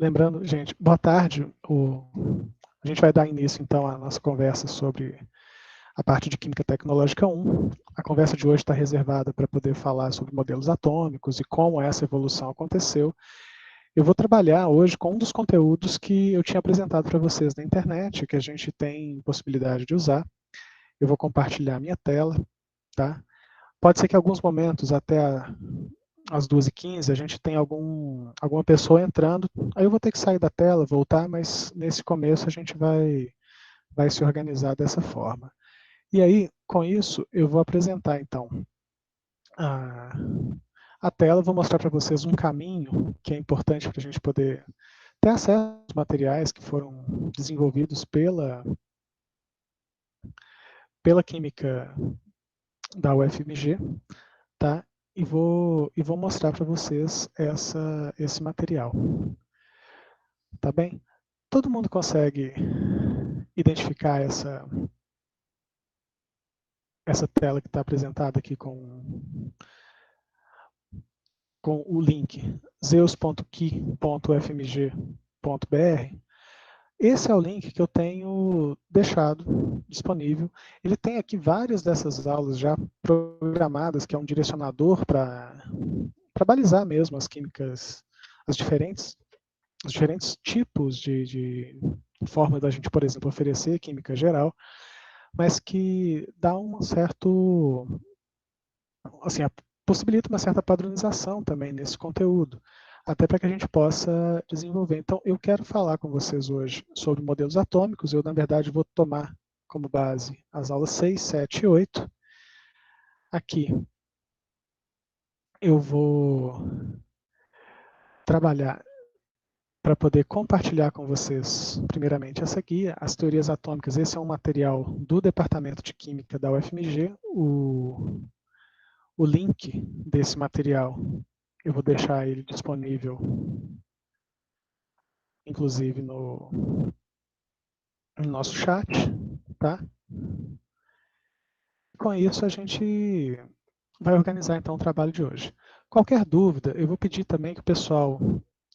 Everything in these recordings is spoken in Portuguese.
Lembrando, gente, boa tarde. A gente vai dar início, então, à nossa conversa sobre a parte de Química Tecnológica 1. A conversa de hoje está reservada para poder falar sobre modelos atômicos e como essa evolução aconteceu. Eu vou trabalhar hoje com um dos conteúdos que eu tinha apresentado para vocês na internet, que a gente tem possibilidade de usar. Eu vou compartilhar a minha tela, tá? Pode ser que em alguns momentos, até às 2h15, a gente tem alguma pessoa entrando. Aí eu vou ter que sair da tela, voltar, mas nesse começo a gente vai se organizar dessa forma. E aí, com isso, eu vou apresentar, então, a, a tela. Vou mostrar para vocês um caminho que é importante para a gente poder ter acesso aos materiais que foram desenvolvidos pela Química da UFMG, tá? E vou mostrar para vocês esse material. Tá bem? Todo mundo consegue identificar essa tela que está apresentada aqui com o link zeus.ki.fmg.br? Esse é o link que eu tenho deixado disponível. Ele tem aqui várias dessas aulas já programadas, que é um direcionador para balizar mesmo as químicas, as diferentes os diferentes tipos de forma da gente, por exemplo, oferecer química geral, mas que dá um certo, assim, possibilita uma certa padronização também nesse conteúdo, até para que a gente possa desenvolver. Então, eu quero falar com vocês hoje sobre modelos atômicos. Eu, na verdade, vou tomar como base as aulas 6, 7 e 8. Aqui eu vou trabalhar para poder compartilhar com vocês, primeiramente, essa guia, as teorias atômicas. Esse é um material do Departamento de Química da UFMG. O link desse material, eu vou deixar ele disponível, inclusive, no nosso chat, tá? Com isso, a gente vai organizar, então, o trabalho de hoje. Qualquer dúvida, eu vou pedir também que o pessoal,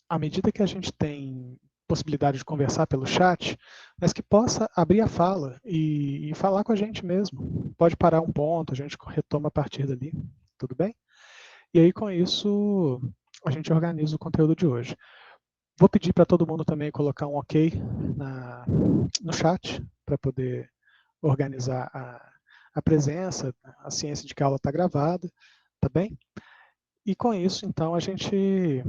à medida que a gente tem possibilidade de conversar pelo chat, mas que possa abrir a fala e falar com a gente mesmo. Pode parar um ponto, a gente retoma a partir dali, tudo bem? E aí, com isso, a gente organiza o conteúdo de hoje. Vou pedir para todo mundo também colocar um ok no chat, para poder organizar a presença, a ciência de que a aula está gravada, tá bem? E com isso, então, a gente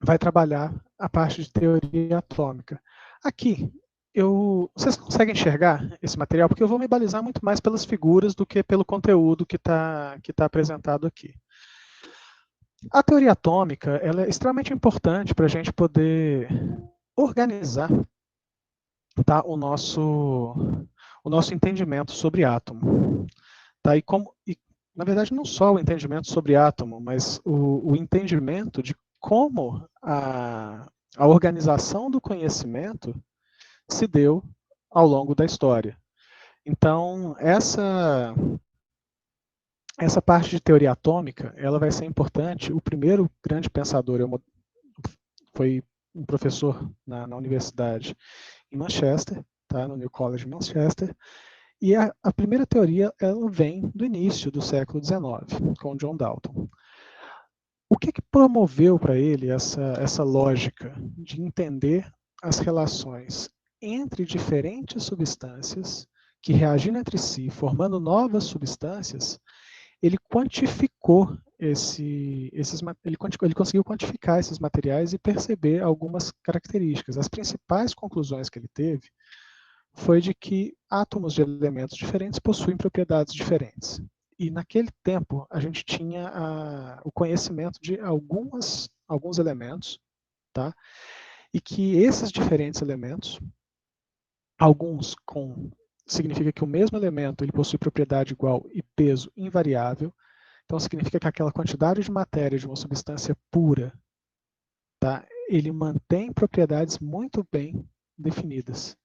vai trabalhar a parte de teoria atômica. Aqui, vocês conseguem enxergar esse material? Porque eu vou me balizar muito mais pelas figuras do que pelo conteúdo que tá apresentado aqui. A teoria atômica ela é extremamente importante para a gente poder organizar, tá, o nosso entendimento sobre átomo. Tá? Na verdade, não só o entendimento sobre átomo, mas o entendimento de como a organização do conhecimento se deu ao longo da história. Então, essa parte de teoria atômica, ela vai ser importante. O primeiro grande pensador foi um professor na universidade em Manchester, tá, no New College Manchester, e a primeira teoria ela vem do início do século XIX, com John Dalton. O que promoveu para ele essa lógica de entender as relações entre diferentes substâncias que reagindo entre si, formando novas substâncias? Ele quantificou ele conseguiu quantificar esses materiais e perceber algumas características. As principais conclusões que ele teve foi de que átomos de elementos diferentes possuem propriedades diferentes. E naquele tempo a gente tinha o conhecimento de alguns elementos, tá? E que esses diferentes elementos, alguns significa que o mesmo elemento ele possui propriedade igual e peso invariável. Então significa que aquela quantidade de matéria de uma substância pura, tá? Ele mantém propriedades muito bem definidas.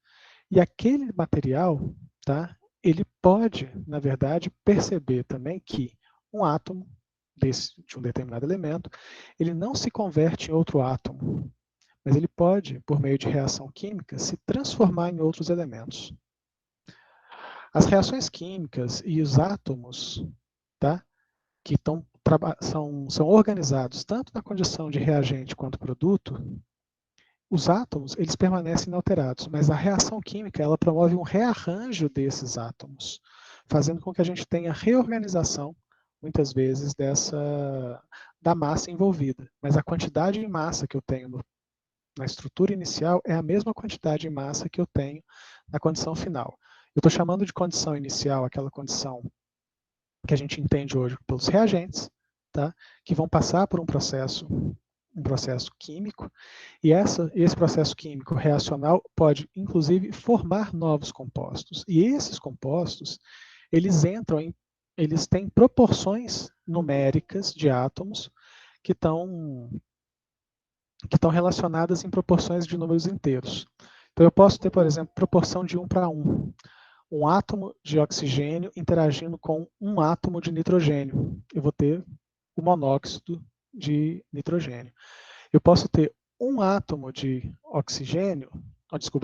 E aquele material, tá? Ele pode, na verdade, perceber também que um átomo de um determinado elemento, ele não se converte em outro átomo, mas ele pode, por meio de reação química, se transformar em outros elementos. As reações químicas e os átomos, tá, que são organizados tanto na condição de reagente quanto produto, os átomos eles permanecem inalterados, mas a reação química ela promove um rearranjo desses átomos, fazendo com que a gente tenha reorganização, muitas vezes, da massa envolvida. Mas a quantidade de massa que eu tenho na estrutura inicial é a mesma quantidade de massa que eu tenho na condição final. Eu estou chamando de condição inicial aquela condição que a gente entende hoje pelos reagentes, tá? Que vão passar por um processo químico, e esse processo químico reacional pode, inclusive, formar novos compostos. E esses compostos, eles têm proporções numéricas de átomos que estão relacionadas em proporções de números inteiros. Então, eu posso ter, por exemplo, proporção de 1 para 1. Um átomo de oxigênio interagindo com um átomo de nitrogênio. Eu vou ter o monóxido de nitrogênio. Eu posso ter um átomo de oxigênio,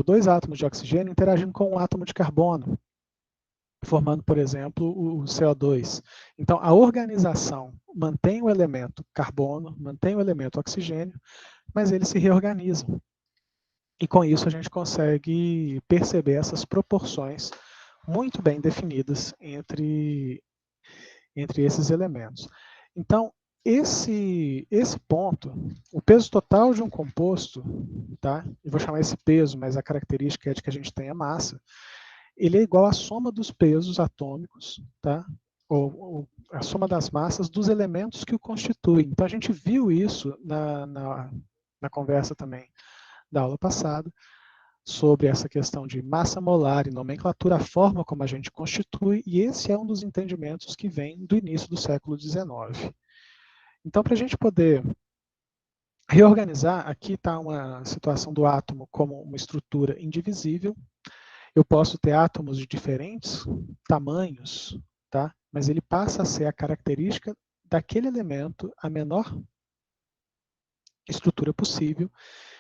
dois átomos de oxigênio interagindo com um átomo de carbono, formando, por exemplo, o CO2. Então, a organização mantém o elemento carbono, mantém o elemento oxigênio, mas eles se reorganizam. E com isso a gente consegue perceber essas proporções muito bem definidas entre esses elementos. Então, esse ponto, o peso total de um composto, tá? Eu vou chamar esse peso, mas a característica é de que a gente tenha massa, ele é igual à soma dos pesos atômicos, tá? Ou a soma das massas dos elementos que o constituem. Então, a gente viu isso na conversa também da aula passada, sobre essa questão de massa molar e nomenclatura, a forma como a gente constitui, e esse é um dos entendimentos que vem do início do século XIX. Então, para a gente poder reorganizar, aqui está uma situação do átomo como uma estrutura indivisível. Eu posso ter átomos de diferentes tamanhos, tá? Mas ele passa a ser a característica daquele elemento, a menor estrutura possível,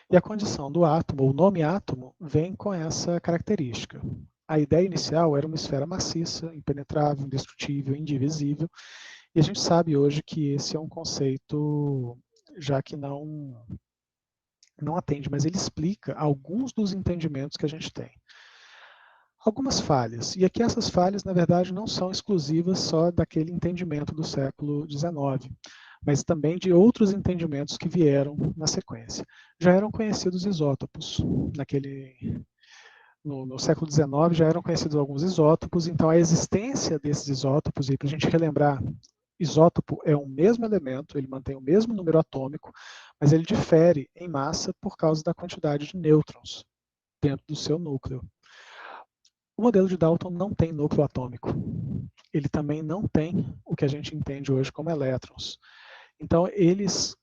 e a condição do átomo, o nome átomo, vem com essa característica. A ideia inicial era uma esfera maciça, impenetrável, indestrutível, indivisível, e a gente sabe hoje que esse é um conceito já que não atende, mas ele explica alguns dos entendimentos que a gente tem. Algumas falhas, e aqui essas falhas, na verdade, não são exclusivas só daquele entendimento do século XIX, mas também de outros entendimentos que vieram na sequência. Já eram conhecidos isótopos, no século XIX já eram conhecidos alguns isótopos, então a existência desses isótopos, e para a gente relembrar, isótopo é o mesmo elemento, ele mantém o mesmo número atômico, mas ele difere em massa por causa da quantidade de nêutrons dentro do seu núcleo. O modelo de Dalton não tem núcleo atômico. Ele também não tem o que a gente entende hoje como elétrons. Então,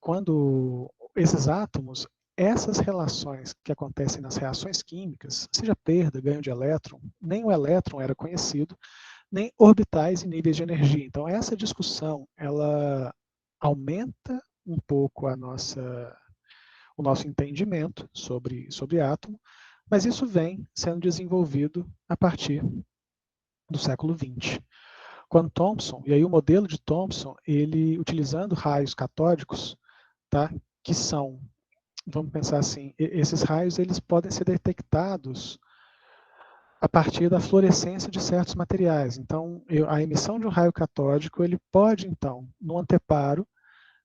quando esses átomos, essas relações que acontecem nas reações químicas, seja perda, ganho de elétron, nem o elétron era conhecido, nem orbitais e níveis de energia. Então, essa discussão, ela aumenta um pouco o nosso entendimento sobre átomo, mas isso vem sendo desenvolvido a partir do século XX. Quando Thomson, e aí o modelo de Thomson, ele utilizando raios catódicos, tá, que são, vamos pensar assim, esses raios eles podem ser detectados a partir da fluorescência de certos materiais. Então, a emissão de um raio catódico, ele pode, então, no anteparo,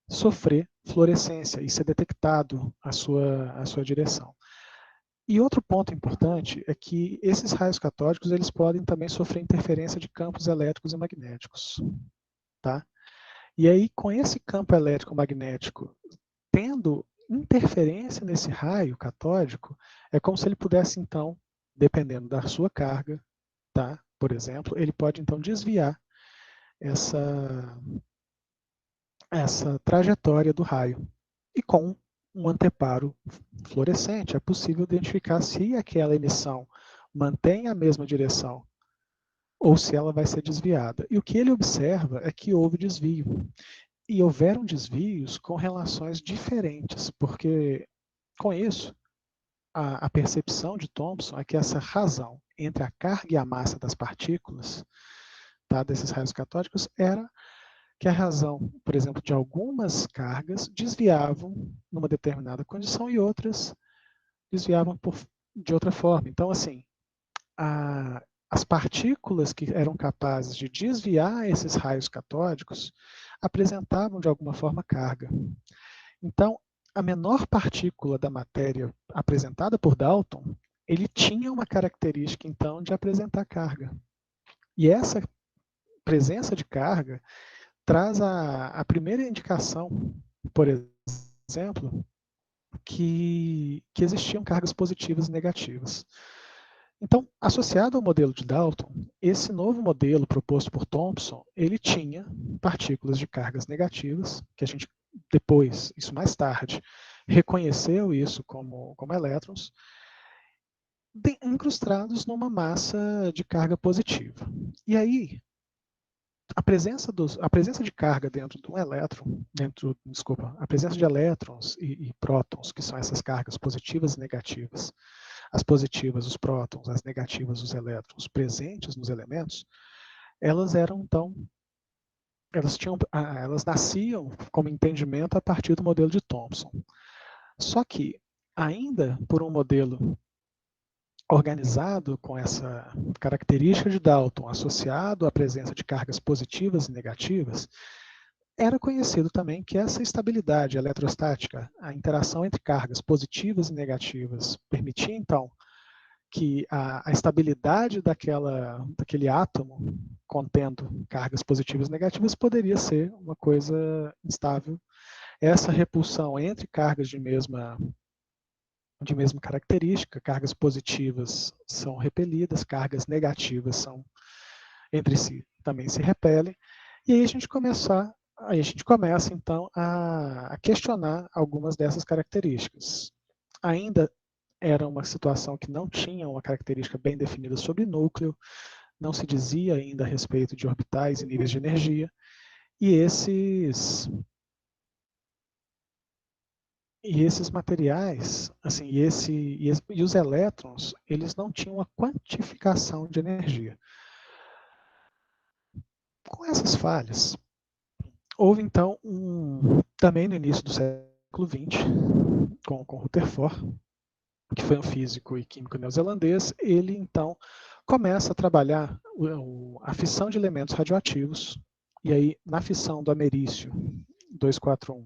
sofrer fluorescência e ser detectado a sua direção. E outro ponto importante é que esses raios catódicos eles podem também sofrer interferência de campos elétricos e magnéticos. Tá? E aí, com esse campo elétrico magnético tendo interferência nesse raio catódico, é como se ele pudesse, então, dependendo da sua carga, tá? Por exemplo, ele pode, então, desviar essa trajetória do raio. E com um anteparo fluorescente, é possível identificar se aquela emissão mantém a mesma direção ou se ela vai ser desviada. E o que ele observa é que houve desvio. E houveram desvios com relações diferentes, porque Com isso, a percepção de Thomson é que essa razão entre a carga e a massa das partículas, tá, desses raios catódicos, era que a razão, por exemplo, de algumas cargas desviavam numa determinada condição e outras desviavam de outra forma. Então, assim, as partículas que eram capazes de desviar esses raios catódicos apresentavam, de alguma forma, carga. Então, a menor partícula da matéria apresentada por Dalton, ele tinha uma característica, então, de apresentar carga. E essa presença de carga traz a primeira indicação, por exemplo, que existiam cargas positivas e negativas. Então, associado ao modelo de Dalton, esse novo modelo proposto por Thomson, ele tinha partículas de cargas negativas, que a gente depois, isso mais tarde, reconheceu isso como elétrons, incrustados numa massa de carga positiva. E aí, a presença de carga dentro de um elétron, a presença de elétrons e prótons, que são essas cargas positivas e negativas, as positivas, os prótons, as negativas, os elétrons, presentes nos elementos, elas eram, então, elas nasciam como entendimento a partir do modelo de Thomson. Só que, ainda por um modelo organizado com essa característica de Dalton, associado à presença de cargas positivas e negativas, era conhecido também que essa estabilidade eletrostática, a interação entre cargas positivas e negativas, permitia, então, que a estabilidade daquele átomo contendo cargas positivas e negativas poderia ser uma coisa instável. Essa repulsão entre cargas de mesma característica, cargas positivas são repelidas, cargas negativas são entre si também se repelem, e aí a gente começa então a questionar algumas dessas características. Ainda era uma situação que não tinha uma característica bem definida sobre núcleo, não se dizia ainda a respeito de orbitais e níveis de energia, e esses materiais, assim, e os elétrons, eles não tinham uma quantificação de energia. Com essas falhas, houve então também no início do século XX, com Rutherford, que foi um físico e químico neozelandês, ele então começa a trabalhar a fissão de elementos radioativos, e aí na fissão do americio 241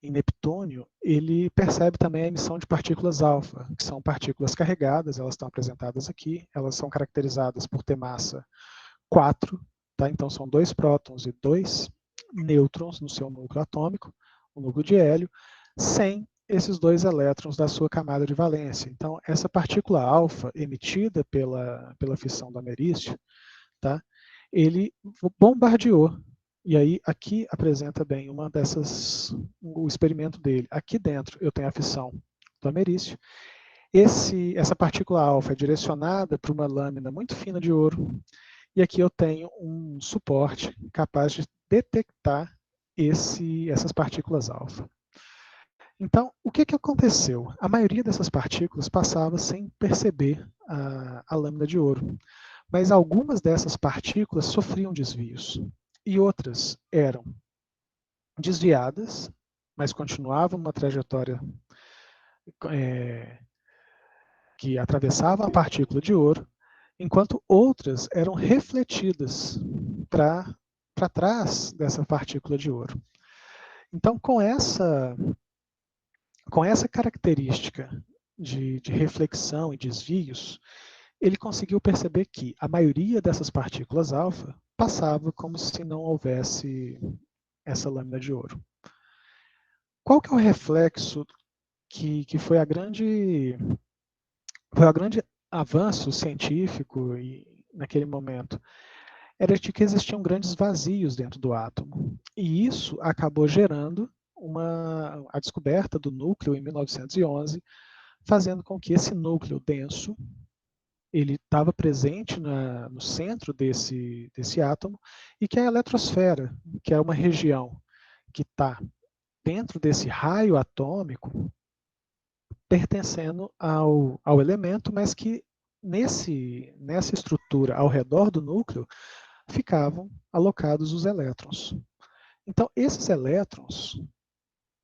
em Neptúnio, ele percebe também a emissão de partículas alfa, que são partículas carregadas, elas estão apresentadas aqui, elas são caracterizadas por ter massa 4, tá? Então são 2 prótons e 2 nêutrons no seu núcleo atômico, o núcleo de hélio, sem esses 2 elétrons da sua camada de valência. Então, essa partícula alfa emitida pela fissão do americio, tá? Ele bombardeou. E aí, aqui apresenta bem o experimento dele. Aqui dentro eu tenho a fissão do americio. Essa partícula alfa é direcionada para uma lâmina muito fina de ouro, e aqui eu tenho um suporte capaz de detectar essas partículas alfa. Então, o que aconteceu? A maioria dessas partículas passava sem perceber a lâmina de ouro, mas algumas dessas partículas sofriam desvios, e outras eram desviadas, mas continuavam uma trajetória que atravessava a partícula de ouro, enquanto outras eram refletidas para trás dessa partícula de ouro. Então, com essa característica de reflexão e desvios, ele conseguiu perceber que a maioria dessas partículas alfa passava como se não houvesse essa lâmina de ouro. Qual que é o reflexo que foi o grande avanço científico naquele momento? Era de que existiam grandes vazios dentro do átomo. E isso acabou gerando a descoberta do núcleo em 1911, fazendo com que esse núcleo denso ele estava presente no centro desse átomo, e que a eletrosfera, que é uma região que está dentro desse raio atômico, pertencendo ao elemento, mas que nessa estrutura ao redor do núcleo ficavam alocados os elétrons. Então, esses elétrons,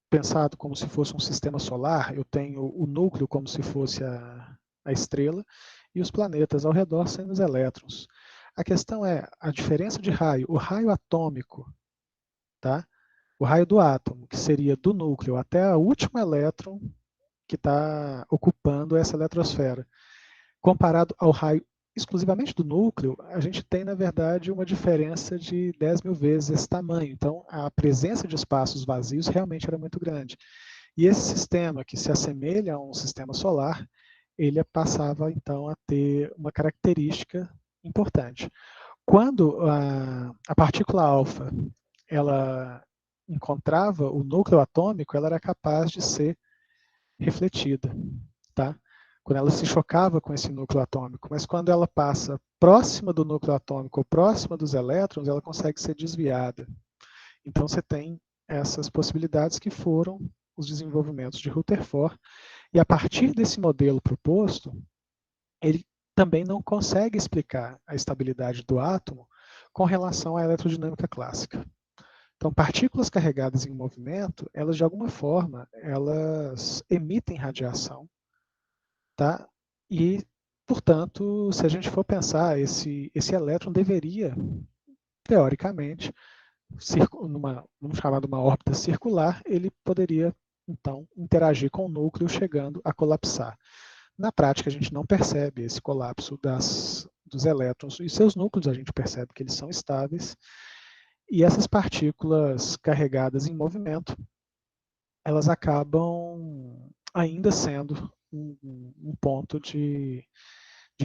pensado como se fosse um sistema solar, eu tenho o núcleo como se fosse a estrela e os planetas ao redor sendo os elétrons. A questão é a diferença de raio, o raio atômico, tá? O raio do átomo, que seria do núcleo até o último elétron que está ocupando essa eletrosfera. Comparado ao raio exclusivamente do núcleo, a gente tem, na verdade, uma diferença de 10 mil vezes esse tamanho. Então, a presença de espaços vazios realmente era muito grande. E esse sistema, que se assemelha a um sistema solar, ele passava, então, a ter uma característica importante. Quando a partícula alfa ela encontrava o núcleo atômico, ela era capaz de ser refletida, tá? Quando ela se chocava com esse núcleo atômico, mas quando ela passa próxima do núcleo atômico ou próxima dos elétrons, ela consegue ser desviada. Então você tem essas possibilidades que foram os desenvolvimentos de Rutherford, e a partir desse modelo proposto, ele também não consegue explicar a estabilidade do átomo com relação à eletrodinâmica clássica. Então, partículas carregadas em movimento, elas de alguma forma, elas emitem radiação, tá? E, portanto, se a gente for pensar, esse elétron deveria, teoricamente, vamos chamar de uma órbita circular, ele poderia, então, interagir com o núcleo, chegando a colapsar. Na prática, a gente não percebe esse colapso dos elétrons e seus núcleos, a gente percebe que eles são estáveis, e essas partículas carregadas em movimento, elas acabam ainda sendo um ponto de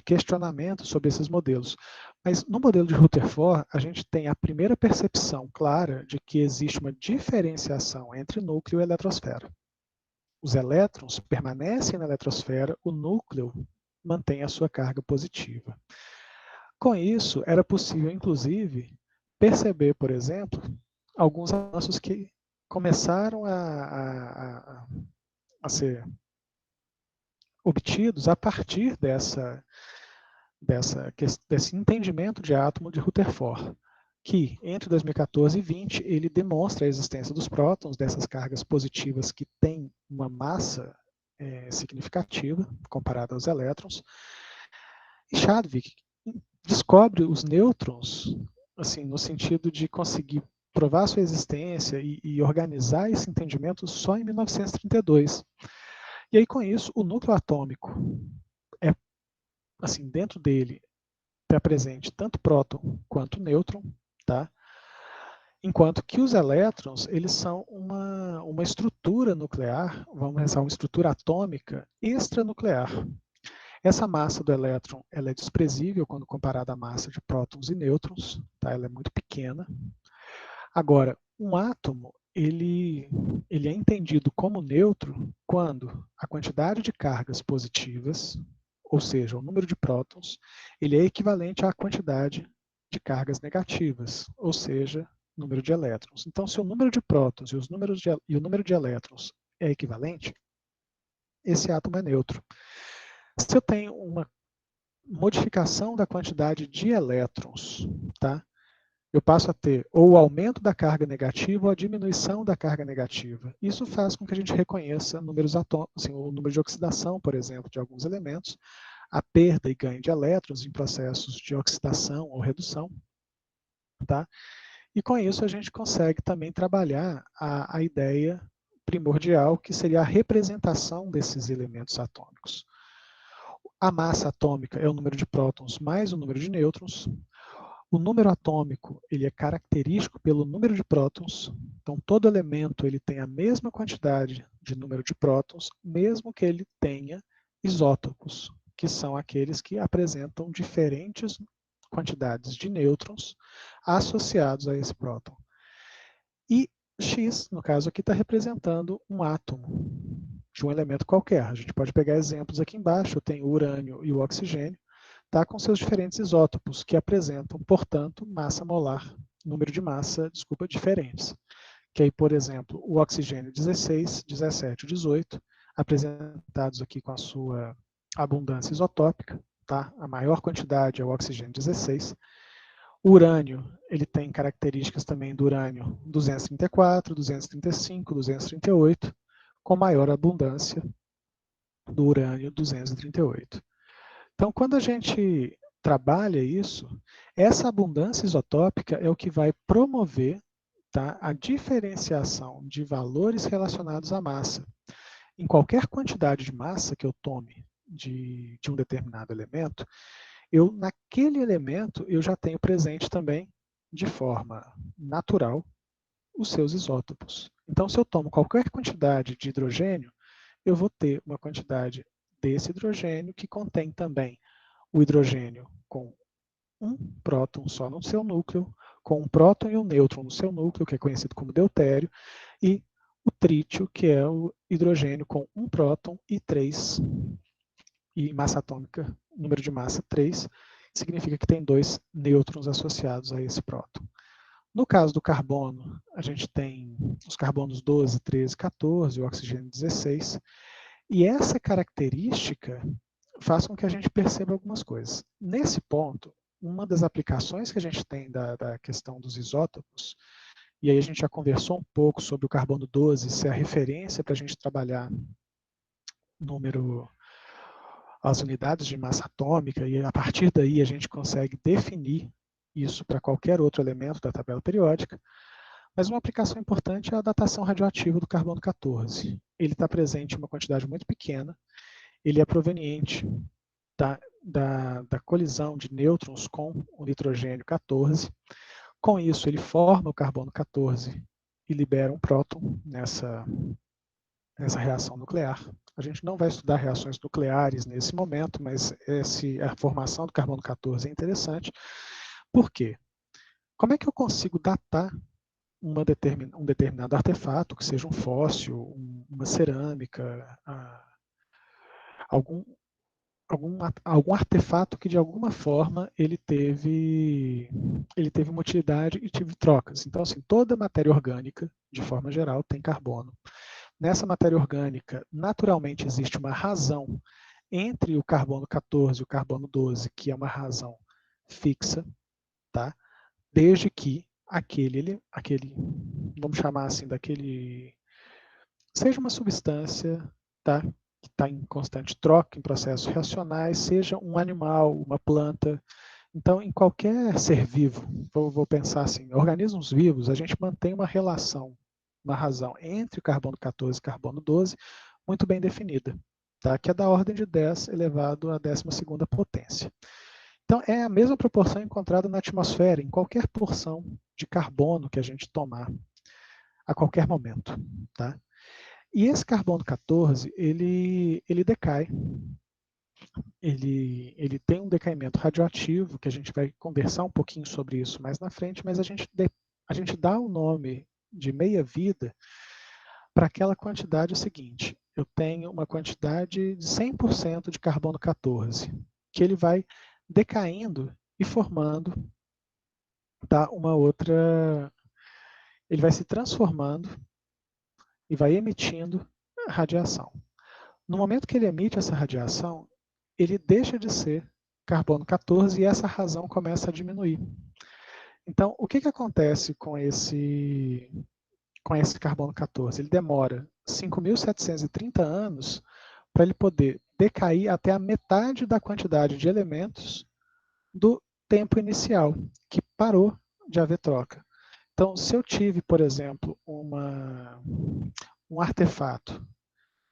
questionamento sobre esses modelos. Mas no modelo de Rutherford, a gente tem a primeira percepção clara de que existe uma diferenciação entre núcleo e eletrosfera. Os elétrons permanecem na eletrosfera, o núcleo mantém a sua carga positiva. Com isso, era possível, inclusive, perceber, por exemplo, alguns avanços que começaram a ser obtidos a partir desse entendimento de átomo de Rutherford, que entre 2014 e 20 ele demonstra a existência dos prótons, dessas cargas positivas que têm uma massa significativa comparada aos elétrons. E Chadwick descobre os nêutrons, assim, no sentido de conseguir provar sua existência e organizar esse entendimento só em 1932. E aí, com isso, o núcleo atômico é, assim, dentro dele está presente tanto próton quanto nêutron, tá? Enquanto que os elétrons, eles são uma estrutura nuclear, vamos pensar, uma estrutura atômica extranuclear. Essa massa do elétron, ela é desprezível quando comparada à massa de prótons e nêutrons, tá? Ela é muito pequena. Agora, um átomo, ele é entendido como neutro quando a quantidade de cargas positivas, ou seja, o número de prótons, ele é equivalente à quantidade de cargas negativas, ou seja, número de elétrons. Então, se o número de prótons e o número de elétrons é equivalente, esse átomo é neutro. Se eu tenho uma modificação da quantidade de elétrons, tá? Eu passo a ter ou o aumento da carga negativa ou a diminuição da carga negativa. Isso faz com que a gente reconheça números atômicos, assim, o número de oxidação, por exemplo, de alguns elementos, a perda e ganho de elétrons em processos de oxidação ou redução, tá? E com isso a gente consegue também trabalhar a ideia primordial, que seria a representação desses elementos atômicos. A massa atômica é o número de prótons mais o número de nêutrons. O número atômico, ele é característico pelo número de prótons. Então, todo elemento ele tem a mesma quantidade de número de prótons, mesmo que ele tenha isótopos, que são aqueles que apresentam diferentes quantidades de nêutrons associados a esse próton. E X, no caso aqui, está representando um átomo de um elemento qualquer. A gente pode pegar exemplos aqui embaixo. Eu tenho o urânio e o oxigênio, tá, com seus diferentes isótopos, que apresentam, portanto, massa molar, número de massa, diferentes. Que aí, por exemplo, o oxigênio 16, 17, 18 apresentados aqui com a sua abundância isotópica, tá? A maior quantidade é o oxigênio 16. O urânio, ele tem características também do urânio 234, 235, 238, com maior abundância do urânio 238. Então, quando a gente trabalha isso, essa abundância isotópica é o que vai promover, tá, a diferenciação de valores relacionados à massa. Em qualquer quantidade de massa que eu tome de um determinado elemento, naquele elemento, eu já tenho presente também, de forma natural, os seus isótopos. Então, se eu tomo qualquer quantidade de hidrogênio, eu vou ter uma quantidade desse hidrogênio que contém também o hidrogênio com um próton só no seu núcleo, com um próton e um nêutron no seu núcleo, que é conhecido como deutério, e o trítio, que é o hidrogênio com um próton e 3, e massa atômica, número de massa 3, significa que tem 2 nêutrons associados a esse próton. No caso do carbono, a gente tem os carbonos 12, 13, 14, o oxigênio 16, e essa característica faz com que a gente perceba algumas coisas. Nesse ponto, uma das aplicações que a gente tem da questão dos isótopos, e aí a gente já conversou um pouco sobre o carbono 12 ser a referência para a gente trabalhar as unidades de massa atômica, e a partir daí a gente consegue definir isso para qualquer outro elemento da tabela periódica. Mas uma aplicação importante é a datação radioativa do carbono 14. Ele está presente em uma quantidade muito pequena, ele é proveniente da colisão de nêutrons com o nitrogênio 14. Com isso, ele forma o carbono 14 e libera um próton nessa reação nuclear. A gente não vai estudar reações nucleares nesse momento, mas a formação do carbono 14 é interessante. Por quê? Como é que eu consigo datar um determinado artefato, que seja um fóssil, uma cerâmica, algum artefato que de alguma forma ele teve uma utilidade e teve trocas. Então, assim, toda matéria orgânica, de forma geral, tem carbono. Nessa matéria orgânica, naturalmente existe uma razão entre o carbono 14 e o carbono 12, que é uma razão fixa, tá? Desde que vamos chamar assim, seja uma substância, tá? Que está em constante troca, em processos reacionais, seja um animal, uma planta. Então, em qualquer ser vivo, vou pensar assim, organismos vivos, a gente mantém uma relação, uma razão entre o carbono 14 e o carbono 12 muito bem definida, tá? Que é da ordem de 10 elevado à 12ª potência. Então, é a mesma proporção encontrada na atmosfera, em qualquer porção de carbono que a gente tomar, a qualquer momento, tá? E esse carbono 14, ele decai, ele tem um decaimento radioativo, que a gente vai conversar um pouquinho sobre isso mais na frente, mas a gente dá o nome de meia-vida para aquela quantidade seguinte. Eu tenho uma quantidade de 100% de carbono 14, que ele vai decaindo e formando, tá, uma outra... Ele vai se transformando e vai emitindo radiação. No momento que ele emite essa radiação, ele deixa de ser carbono 14 e essa razão começa a diminuir. Então, o que acontece com esse carbono 14? Ele demora 5.730 anos para ele poder decair até a metade da quantidade de elementos do tempo inicial, que parou de haver troca. Então, se eu tive, por exemplo, um artefato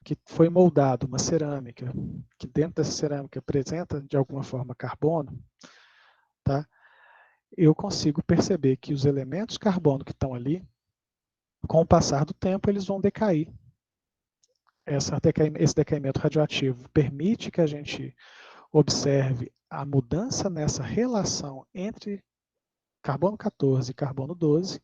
que foi moldado, uma cerâmica, que dentro dessa cerâmica apresenta de alguma forma carbono, tá? Eu consigo perceber que os elementos carbono que estão ali, com o passar do tempo, eles vão decair. Esse decaimento radioativo permite que a gente observe a mudança nessa relação entre carbono 14 e carbono 12,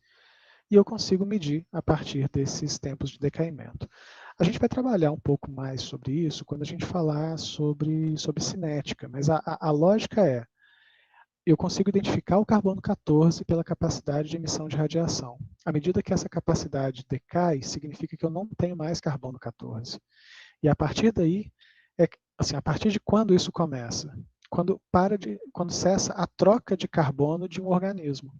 e eu consigo medir a partir desses tempos de decaimento. A gente vai trabalhar um pouco mais sobre isso quando a gente falar sobre cinética, mas a lógica é, eu consigo identificar o carbono 14 pela capacidade de emissão de radiação. À medida que essa capacidade decai, significa que eu não tenho mais carbono 14. E a partir daí, assim, a partir de quando isso começa? Quando cessa a troca de carbono de um organismo,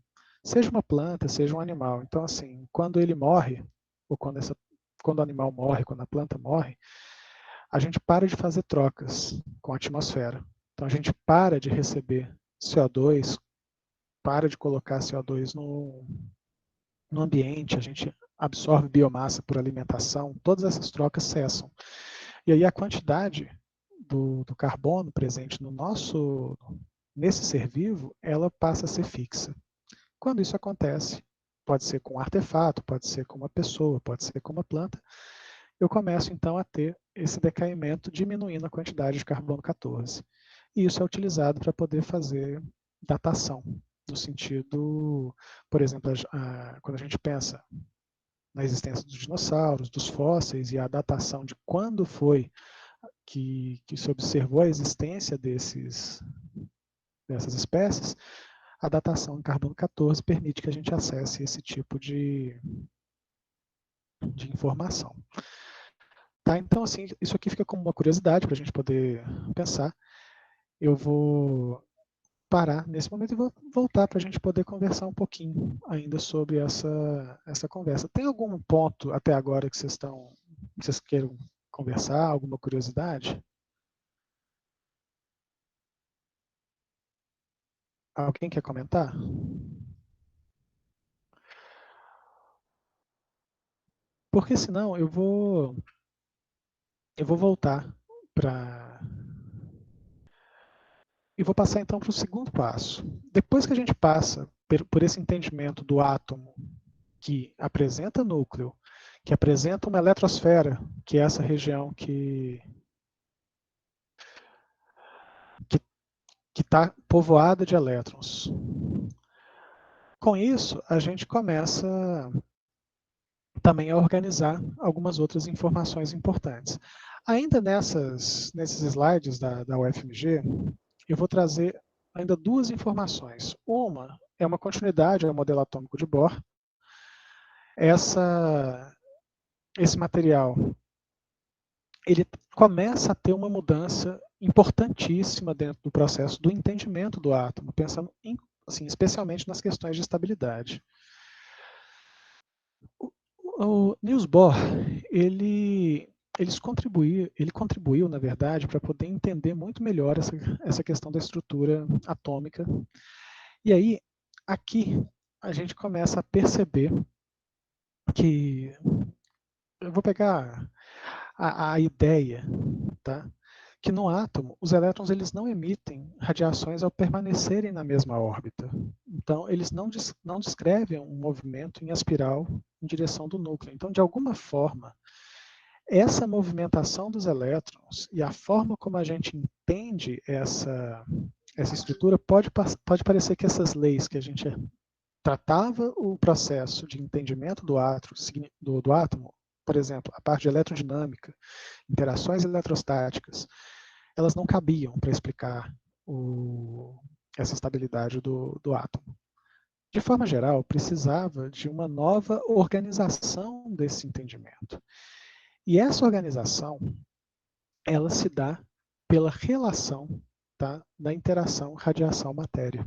seja uma planta, seja um animal. Então, assim, quando ele morre, ou quando o animal morre, quando a planta morre, a gente para de fazer trocas com a atmosfera. Então, a gente para de receber CO2, para de colocar CO2 no ambiente, a gente absorve biomassa por alimentação, todas essas trocas cessam. E aí a quantidade do carbono presente nesse ser vivo, ela passa a ser fixa. Quando isso acontece, pode ser com um artefato, pode ser com uma pessoa, pode ser com uma planta, eu começo então a ter esse decaimento diminuindo a quantidade de carbono 14. E isso é utilizado para poder fazer datação, no sentido, por exemplo, quando a gente pensa na existência dos dinossauros, dos fósseis e a datação de quando foi que se observou a existência dessas espécies, a datação em carbono 14 permite que a gente acesse esse tipo de informação. Tá? Então, assim, isso aqui fica como uma curiosidade para a gente poder pensar. Eu vou parar nesse momento e vou voltar para a gente poder conversar um pouquinho ainda sobre essa conversa. Tem algum ponto até agora que vocês queiram conversar, alguma curiosidade? Alguém quer comentar? Porque senão eu vou voltar para e vou passar então para o segundo passo. Depois que a gente passa por esse entendimento do átomo que apresenta núcleo, que apresenta uma eletrosfera, que é essa região que está povoada de elétrons. Com isso, a gente começa também a organizar algumas outras informações importantes. Ainda nesses slides da UFMG, eu vou trazer ainda duas informações. Uma é uma continuidade ao modelo atômico de Bohr. Esse material ele começa a ter uma mudança importantíssima dentro do processo do entendimento do átomo, pensando assim, especialmente nas questões de estabilidade. O Niels Bohr, ele contribuiu, na verdade, para poder entender muito melhor essa questão da estrutura atômica. E aí, aqui, a gente começa a perceber que, eu vou pegar a ideia, tá? Que no átomo, os elétrons eles não emitem radiações ao permanecerem na mesma órbita. Então, eles não descrevem um movimento em espiral em direção do núcleo. Então, de alguma forma, essa movimentação dos elétrons e a forma como a gente entende essa estrutura pode parecer que essas leis que a gente tratava o processo de entendimento do átomo, por exemplo, a parte de eletrodinâmica, interações eletrostáticas, elas não cabiam para explicar essa estabilidade do átomo. De forma geral, precisava de uma nova organização desse entendimento. E essa organização, ela se dá pela relação, tá, da interação radiação-matéria.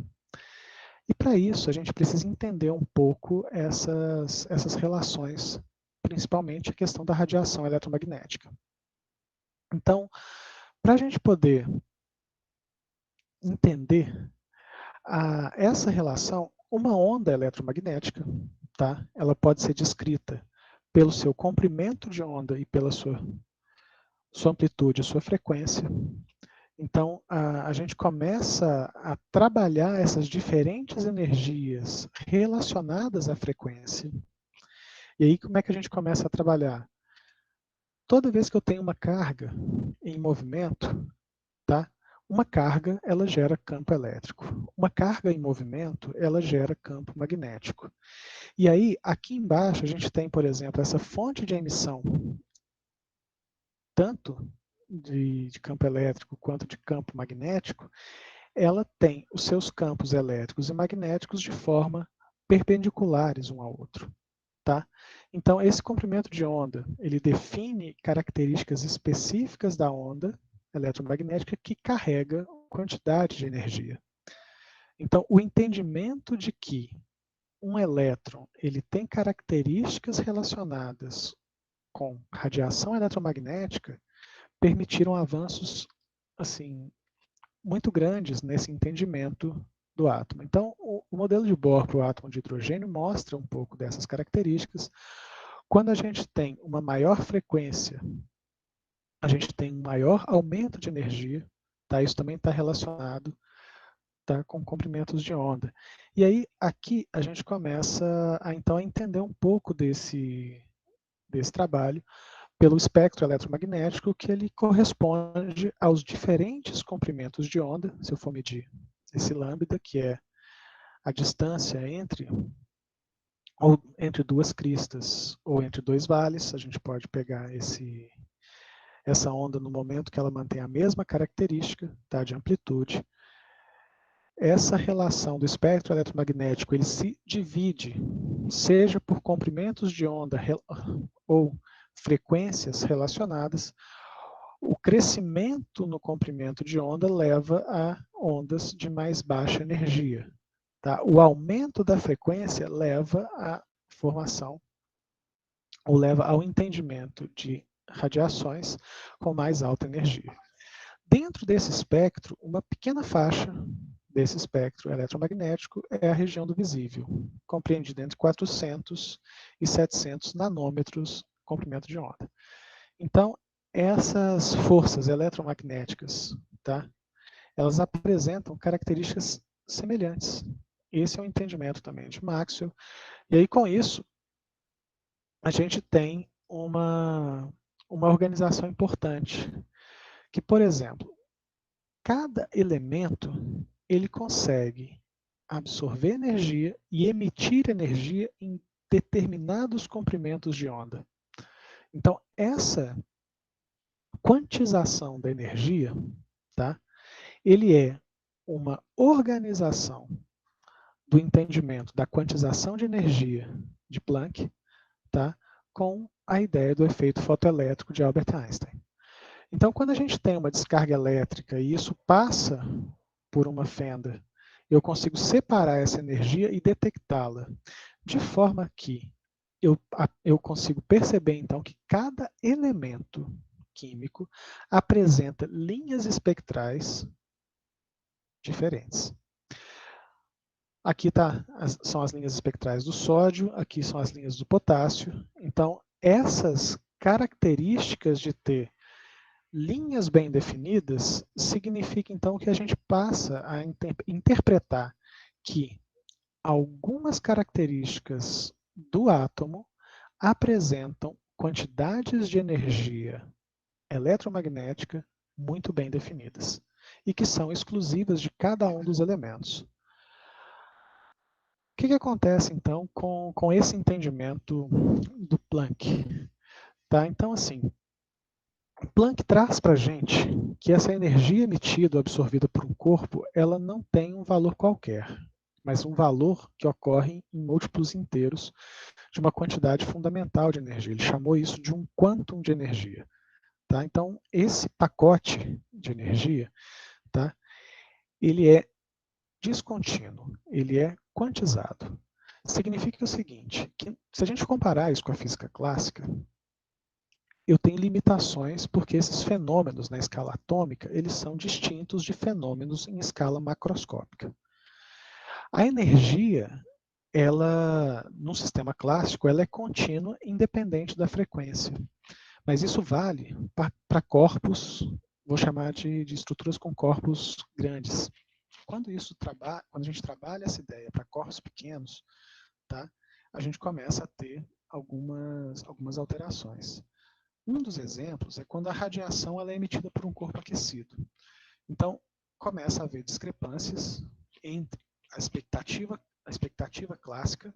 E para isso, a gente precisa entender um pouco essas relações, principalmente a questão da radiação eletromagnética. Então, para a gente poder entender essa relação, uma onda eletromagnética, tá? Ela pode ser descrita pelo seu comprimento de onda e pela sua amplitude, sua frequência. Então, a gente começa a trabalhar essas diferentes energias relacionadas à frequência. E aí, como é que a gente começa a trabalhar? Toda vez que eu tenho uma carga em movimento, tá? Uma carga, ela gera campo elétrico. Uma carga em movimento, ela gera campo magnético. E aí, aqui embaixo, a gente tem, por exemplo, essa fonte de emissão, tanto de campo elétrico quanto de campo magnético, ela tem os seus campos elétricos e magnéticos de forma perpendiculares um ao outro. Tá? Então, esse comprimento de onda, ele define características específicas da onda eletromagnética que carrega quantidade de energia. Então, o entendimento de que um elétron ele tem características relacionadas com radiação eletromagnética permitiram avanços assim muito grandes nesse entendimento do átomo. Então, o modelo de Bohr para o átomo de hidrogênio mostra um pouco dessas características. Quando a gente tem uma maior frequência, a gente tem um maior aumento de energia, tá? Isso também está relacionado, tá, com comprimentos de onda. E aí, aqui, a gente começa então a entender um pouco desse trabalho pelo espectro eletromagnético, que ele corresponde aos diferentes comprimentos de onda, se eu for medir esse lambda, que é a distância entre duas cristas ou entre dois vales. A gente pode pegar essa onda no momento que ela mantém a mesma característica, tá, de amplitude. Essa relação do espectro eletromagnético ele se divide, seja por comprimentos de onda ou frequências relacionadas. O crescimento no comprimento de onda leva a ondas de mais baixa energia. Tá? O aumento da frequência leva à formação, ou leva ao entendimento de radiações com mais alta energia. Dentro desse espectro, uma pequena faixa desse espectro eletromagnético é a região do visível, compreendida entre 400 e 700 nanômetros comprimento de onda. Então, essas forças eletromagnéticas, tá? Elas apresentam características semelhantes. Esse é o entendimento também de Maxwell. E aí, com isso, a gente tem uma organização importante, que, por exemplo, cada elemento ele consegue absorver energia e emitir energia em determinados comprimentos de onda. Então, essa quantização da energia, tá? Ele é uma organização do entendimento da quantização de energia de Planck, tá? Com a ideia do efeito fotoelétrico de Albert Einstein. Então, quando a gente tem uma descarga elétrica e isso passa por uma fenda, eu consigo separar essa energia e detectá-la, de forma que eu consigo perceber, então, que cada elemento químico apresenta linhas espectrais diferentes. Aqui são as linhas espectrais do sódio, aqui são as linhas do potássio. Então, essas características de ter linhas bem definidas significa, então, que a gente passa a interpretar que algumas características do átomo apresentam quantidades de energia eletromagnética muito bem definidas e que são exclusivas de cada um dos elementos. O que acontece, então, com esse entendimento do Planck? Tá? Então, assim, o Planck traz para a gente que essa energia emitida ou absorvida por um corpo, ela não tem um valor qualquer, mas um valor que ocorre em múltiplos inteiros de uma quantidade fundamental de energia. Ele chamou isso de um quantum de energia. Tá? Então, esse pacote de energia, tá? Ele é descontínuo, ele é quantizado. Significa o seguinte, que se a gente comparar isso com a física clássica, eu tenho limitações porque esses fenômenos na escala atômica, eles são distintos de fenômenos em escala macroscópica. A energia, ela, num sistema clássico, ela é contínua independente da frequência. Mas isso vale para corpos, vou chamar de estruturas com corpos grandes. Quando a gente trabalha essa ideia para corpos pequenos, tá? A gente começa a ter algumas alterações. Um dos exemplos é quando a radiação ela é emitida por um corpo aquecido. Então, começa a haver discrepâncias entre a expectativa clássica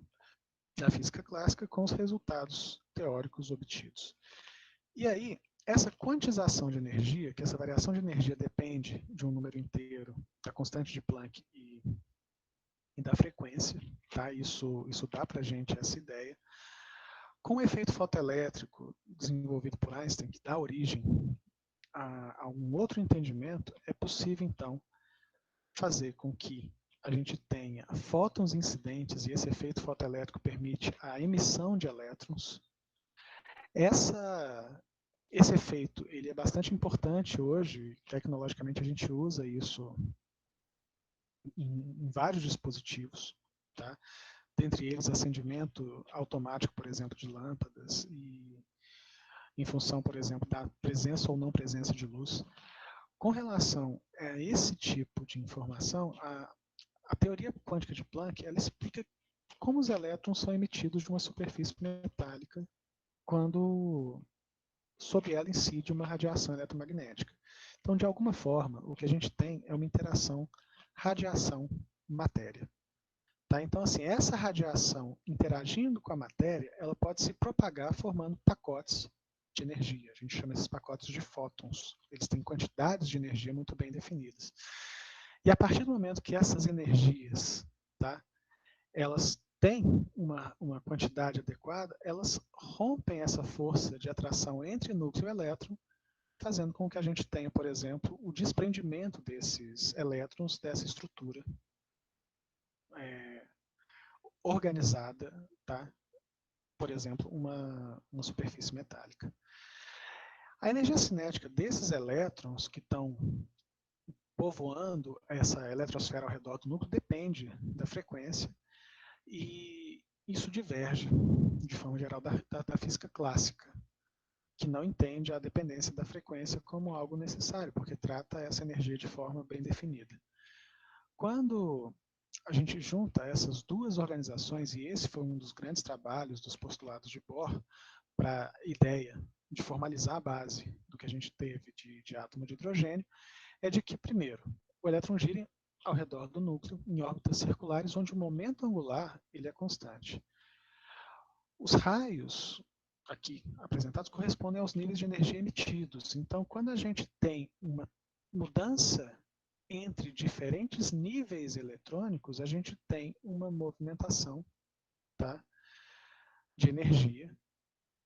da física clássica com os resultados teóricos obtidos. E aí, essa quantização de energia, que essa variação de energia depende de um número inteiro, da constante de Planck e da frequência, tá? Isso dá para a gente essa ideia. Com o efeito fotoelétrico desenvolvido por Einstein, que dá origem a um outro entendimento, é possível, então, fazer com que a gente tenha fótons incidentes, e esse efeito fotoelétrico permite a emissão de elétrons. Esse efeito ele é bastante importante hoje, tecnologicamente a gente usa isso em vários dispositivos, tá? Dentre eles acendimento automático, por exemplo, de lâmpadas, e em função, por exemplo, da presença ou não presença de luz. Com relação a esse tipo de informação, a teoria quântica de Planck ela explica como os elétrons são emitidos de uma superfície metálica quando sob ela incide uma radiação eletromagnética. Então, de alguma forma, o que a gente tem é uma interação radiação-matéria. Tá? Então, assim, essa radiação interagindo com a matéria, ela pode se propagar formando pacotes de energia. A gente chama esses pacotes de fótons. Eles têm quantidades de energia muito bem definidas. E a partir do momento que essas energias, tá, elas têm uma quantidade adequada, elas rompem essa força de atração entre núcleo e elétron, fazendo com que a gente tenha, por exemplo, o desprendimento desses elétrons dessa estrutura organizada, tá? Por exemplo, uma superfície metálica. A energia cinética desses elétrons que estão povoando essa eletrosfera ao redor do núcleo depende da frequência e isso diverge, de forma geral, da física clássica, que não entende a dependência da frequência como algo necessário, porque trata essa energia de forma bem definida. Quando a gente junta essas duas organizações, e esse foi um dos grandes trabalhos dos postulados de Bohr, para a ideia de formalizar a base do que a gente teve de átomo de hidrogênio, é de que, primeiro, o elétron gira ao redor do núcleo em órbitas circulares, onde o momento angular ele é constante. Os raios aqui apresentados correspondem aos níveis de energia emitidos. Então, quando a gente tem uma mudança entre diferentes níveis eletrônicos, a gente tem uma movimentação, tá, de energia,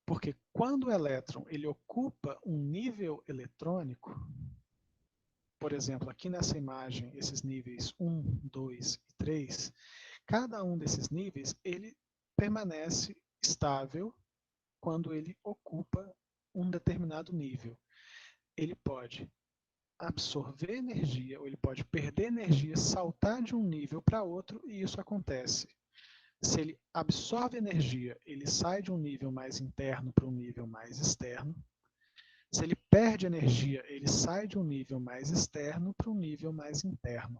porque quando o elétron ele ocupa um nível eletrônico, por exemplo, aqui nessa imagem, esses níveis 1, 2 e 3, cada um desses níveis ele permanece estável quando ele ocupa um determinado nível. Ele pode absorver energia, ou ele pode perder energia, saltar de um nível para outro, e isso acontece. Se ele absorve energia, ele sai de um nível mais interno para um nível mais externo. Se ele perde energia, ele sai de um nível mais externo para um nível mais interno.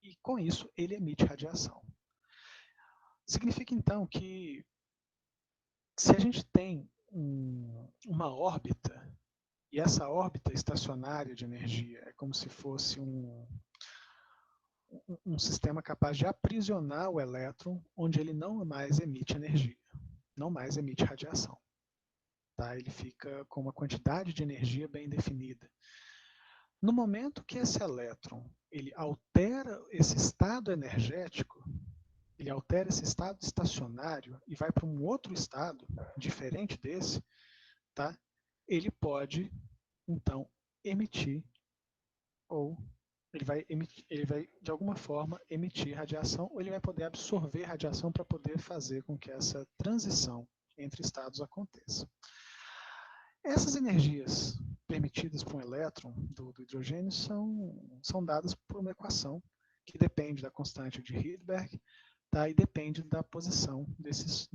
E com isso, ele emite radiação. Significa então que se a gente tem uma órbita, e essa órbita estacionária de energia é como se fosse um sistema capaz de aprisionar o elétron, onde ele não mais emite energia, não mais emite radiação. Tá? Ele fica com uma quantidade de energia bem definida. No momento que esse elétron ele altera esse estado energético, ele altera esse estado estacionário e vai para um outro estado diferente desse, tá? Ele pode, então, emitir ou ele vai, de alguma forma, emitir radiação ou ele vai poder absorver radiação para poder fazer com que essa transição entre estados aconteça. Essas energias permitidas por um elétron do hidrogênio são dadas por uma equação que depende da constante de Rydberg, tá? E depende da posição desses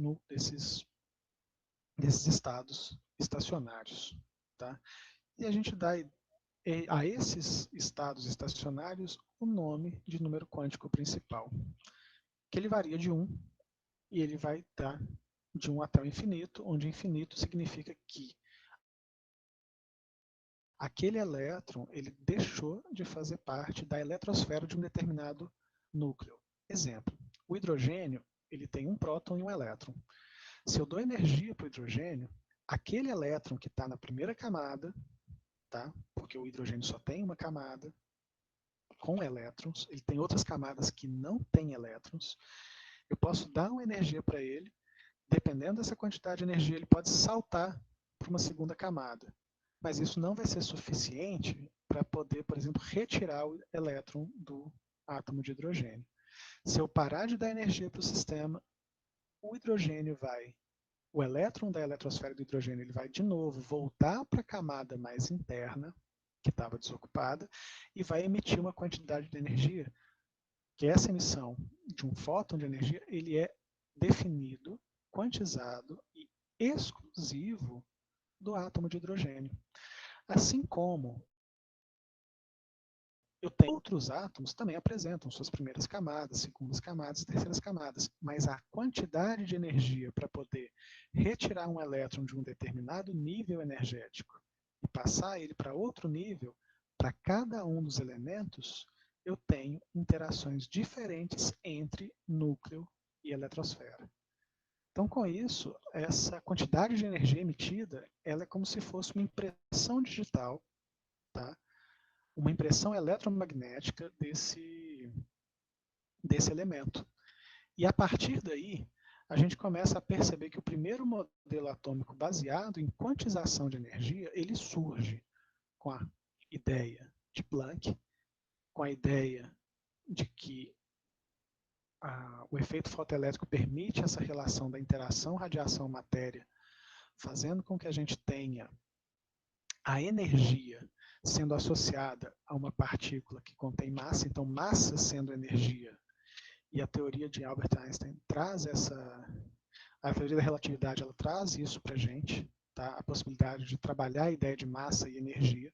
estados estacionários. Tá? E a gente dá a esses estados estacionários o nome de número quântico principal, que ele varia de 1 e ele vai estar de 1 até o infinito, onde infinito significa que aquele elétron ele deixou de fazer parte da eletrosfera de um determinado núcleo. Exemplo, o hidrogênio ele tem um próton e um elétron. Se eu dou energia para o hidrogênio, aquele elétron que está na primeira camada, tá? Porque o hidrogênio só tem uma camada com elétrons, ele tem outras camadas que não têm elétrons, eu posso dar uma energia para ele, dependendo dessa quantidade de energia, ele pode saltar para uma segunda camada. Mas isso não vai ser suficiente para poder, por exemplo, retirar o elétron do átomo de hidrogênio. Se eu parar de dar energia para o sistema, o hidrogênio o elétron da eletrosfera do hidrogênio, ele vai de novo voltar para a camada mais interna, que estava desocupada, e vai emitir uma quantidade de energia, que essa emissão de um fóton de energia, ele é definido, quantizado e exclusivo do átomo de hidrogênio. Assim como eu tenho outros átomos também apresentam suas primeiras camadas, segundas camadas, terceiras camadas, mas a quantidade de energia para poder retirar um elétron de um determinado nível energético e passar ele para outro nível, para cada um dos elementos, eu tenho interações diferentes entre núcleo e eletrosfera. Então, com isso, essa quantidade de energia emitida, ela é como se fosse uma impressão digital, tá? Uma impressão eletromagnética desse elemento. E a partir daí, a gente começa a perceber que o primeiro modelo atômico baseado em quantização de energia, ele surge com a ideia de Planck, com a ideia de que o efeito fotoelétrico permite essa relação da interação radiação-matéria, fazendo com que a gente tenha a energia sendo associada a uma partícula que contém massa, então massa sendo energia. E a teoria de Albert Einstein traz a teoria da relatividade, ela traz isso para a gente, tá? A possibilidade de trabalhar a ideia de massa e energia.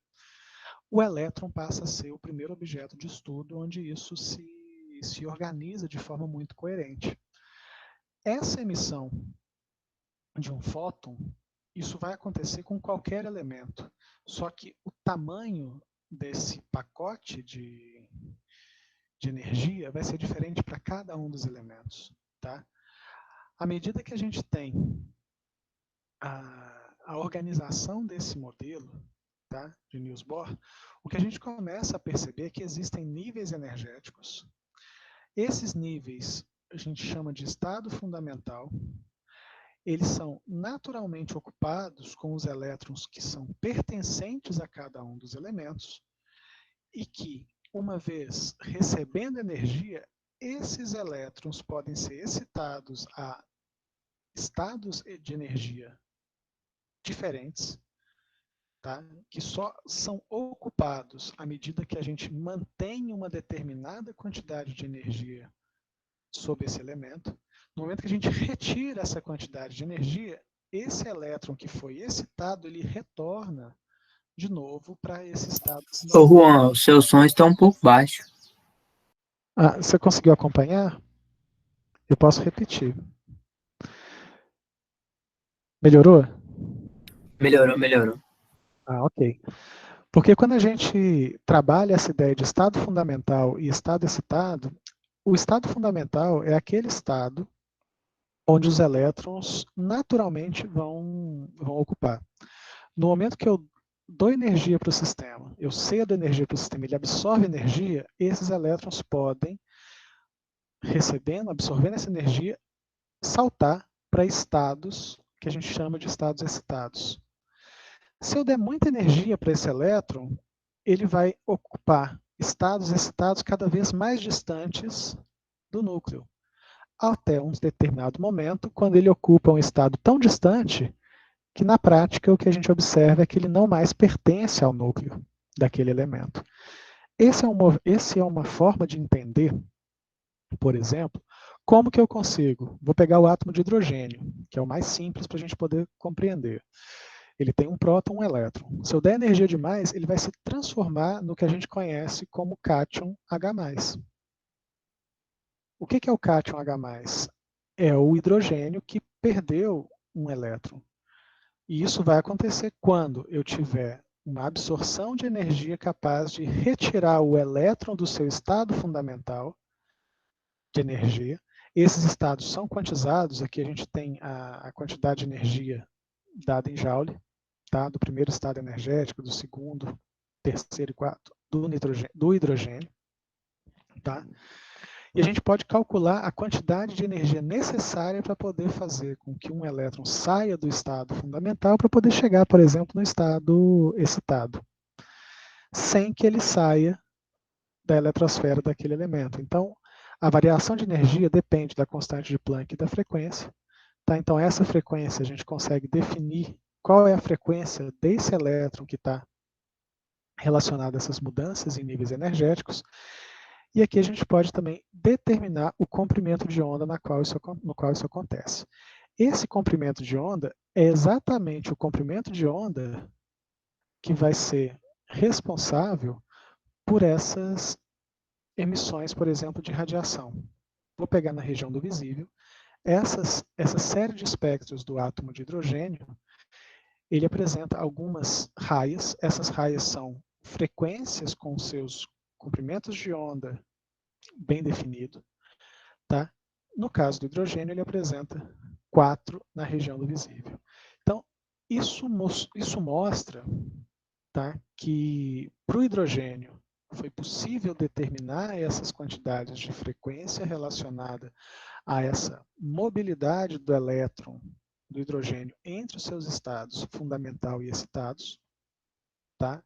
O elétron passa a ser o primeiro objeto de estudo onde isso se organiza de forma muito coerente. Essa emissão de um fóton, isso vai acontecer com qualquer elemento, só que o tamanho desse pacote de energia vai ser diferente para cada um dos elementos. Tá? À medida que a gente tem a organização desse modelo, tá, de Niels Bohr, o que a gente começa a perceber é que existem níveis energéticos. Esses níveis a gente chama de estado fundamental. Eles são naturalmente ocupados com os elétrons que são pertencentes a cada um dos elementos e que, uma vez recebendo energia, esses elétrons podem ser excitados a estados de energia diferentes, tá? Que só são ocupados à medida que a gente mantém uma determinada quantidade de energia sobre esse elemento. No momento que a gente retira essa quantidade de energia, esse elétron que foi excitado, ele retorna de novo para esse estado. Ô Juan, o seu som está um pouco baixo. Você conseguiu acompanhar? Eu posso repetir. Melhorou? Melhorou, melhorou. Ok. Porque quando a gente trabalha essa ideia de estado fundamental e estado excitado, o estado fundamental é aquele estado onde os elétrons naturalmente vão ocupar. No momento que eu dou energia para o sistema, eu cedo energia para o sistema, ele absorve energia, esses elétrons podem, absorvendo essa energia, saltar para estados que a gente chama de estados excitados. Se eu der muita energia para esse elétron, ele vai ocupar estados excitados cada vez mais distantes do núcleo, até um determinado momento, quando ele ocupa um estado tão distante que, na prática, o que a gente observa é que ele não mais pertence ao núcleo daquele elemento. Esse é uma forma de entender, por exemplo, como que eu consigo? Vou pegar o átomo de hidrogênio, que é o mais simples para a gente poder compreender. Ele tem um próton e um elétron. Se eu der energia demais, ele vai se transformar no que a gente conhece como cátion H+. O que é o cátion H+? É o hidrogênio que perdeu um elétron. E isso vai acontecer quando eu tiver uma absorção de energia capaz de retirar o elétron do seu estado fundamental de energia. Esses estados são quantizados, aqui a gente tem a quantidade de energia dada em Joule, tá? Do primeiro estado energético, do segundo, terceiro e quarto, do hidrogênio. Tá? E a gente pode calcular a quantidade de energia necessária para poder fazer com que um elétron saia do estado fundamental para poder chegar, por exemplo, no estado excitado, sem que ele saia da eletrosfera daquele elemento. Então, a variação de energia depende da constante de Planck e da frequência. Tá? Então, essa frequência a gente consegue definir qual é a frequência desse elétron que está relacionado a essas mudanças em níveis energéticos. E aqui a gente pode também determinar o comprimento de onda no qual isso acontece. Esse comprimento de onda é exatamente o comprimento de onda que vai ser responsável por essas emissões, por exemplo, de radiação. Vou pegar na região do visível. Essa série de espectros do átomo de hidrogênio, ele apresenta algumas raias. Essas raias são frequências com seus comprimentos de onda bem definido. Tá? No caso do hidrogênio, ele apresenta 4 na região do visível. Então, isso mostra, tá, que para o hidrogênio foi possível determinar essas quantidades de frequência relacionada a essa mobilidade do elétron do hidrogênio entre os seus estados fundamental e excitados. Tá?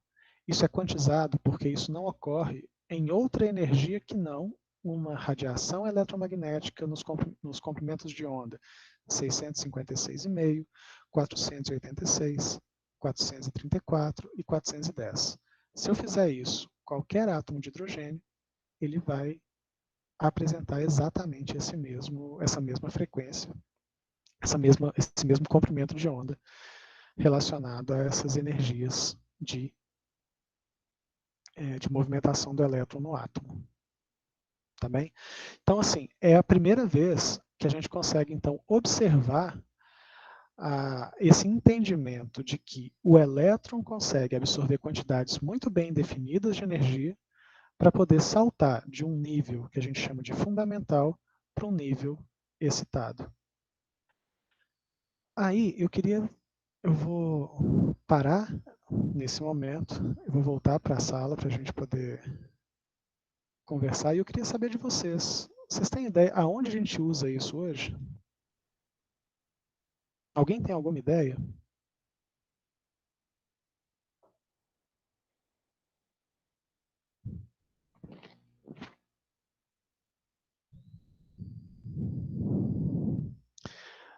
Isso é quantizado porque isso não ocorre em outra energia que não uma radiação eletromagnética nos comprimentos de onda 656,5, 486, 434 e 410. Se eu fizer isso, qualquer átomo de hidrogênio, ele vai apresentar exatamente essa mesma frequência, esse mesmo comprimento de onda relacionado a essas energias de movimentação do elétron no átomo. Tá bem? Então, assim, é a primeira vez que a gente consegue, então, observar esse entendimento de que o elétron consegue absorver quantidades muito bem definidas de energia para poder saltar de um nível que a gente chama de fundamental para um nível excitado. Aí, eu vou parar nesse momento, eu vou voltar para a sala para a gente poder conversar, e eu queria saber de vocês. Vocês têm ideia aonde a gente usa isso hoje? Alguém tem alguma ideia?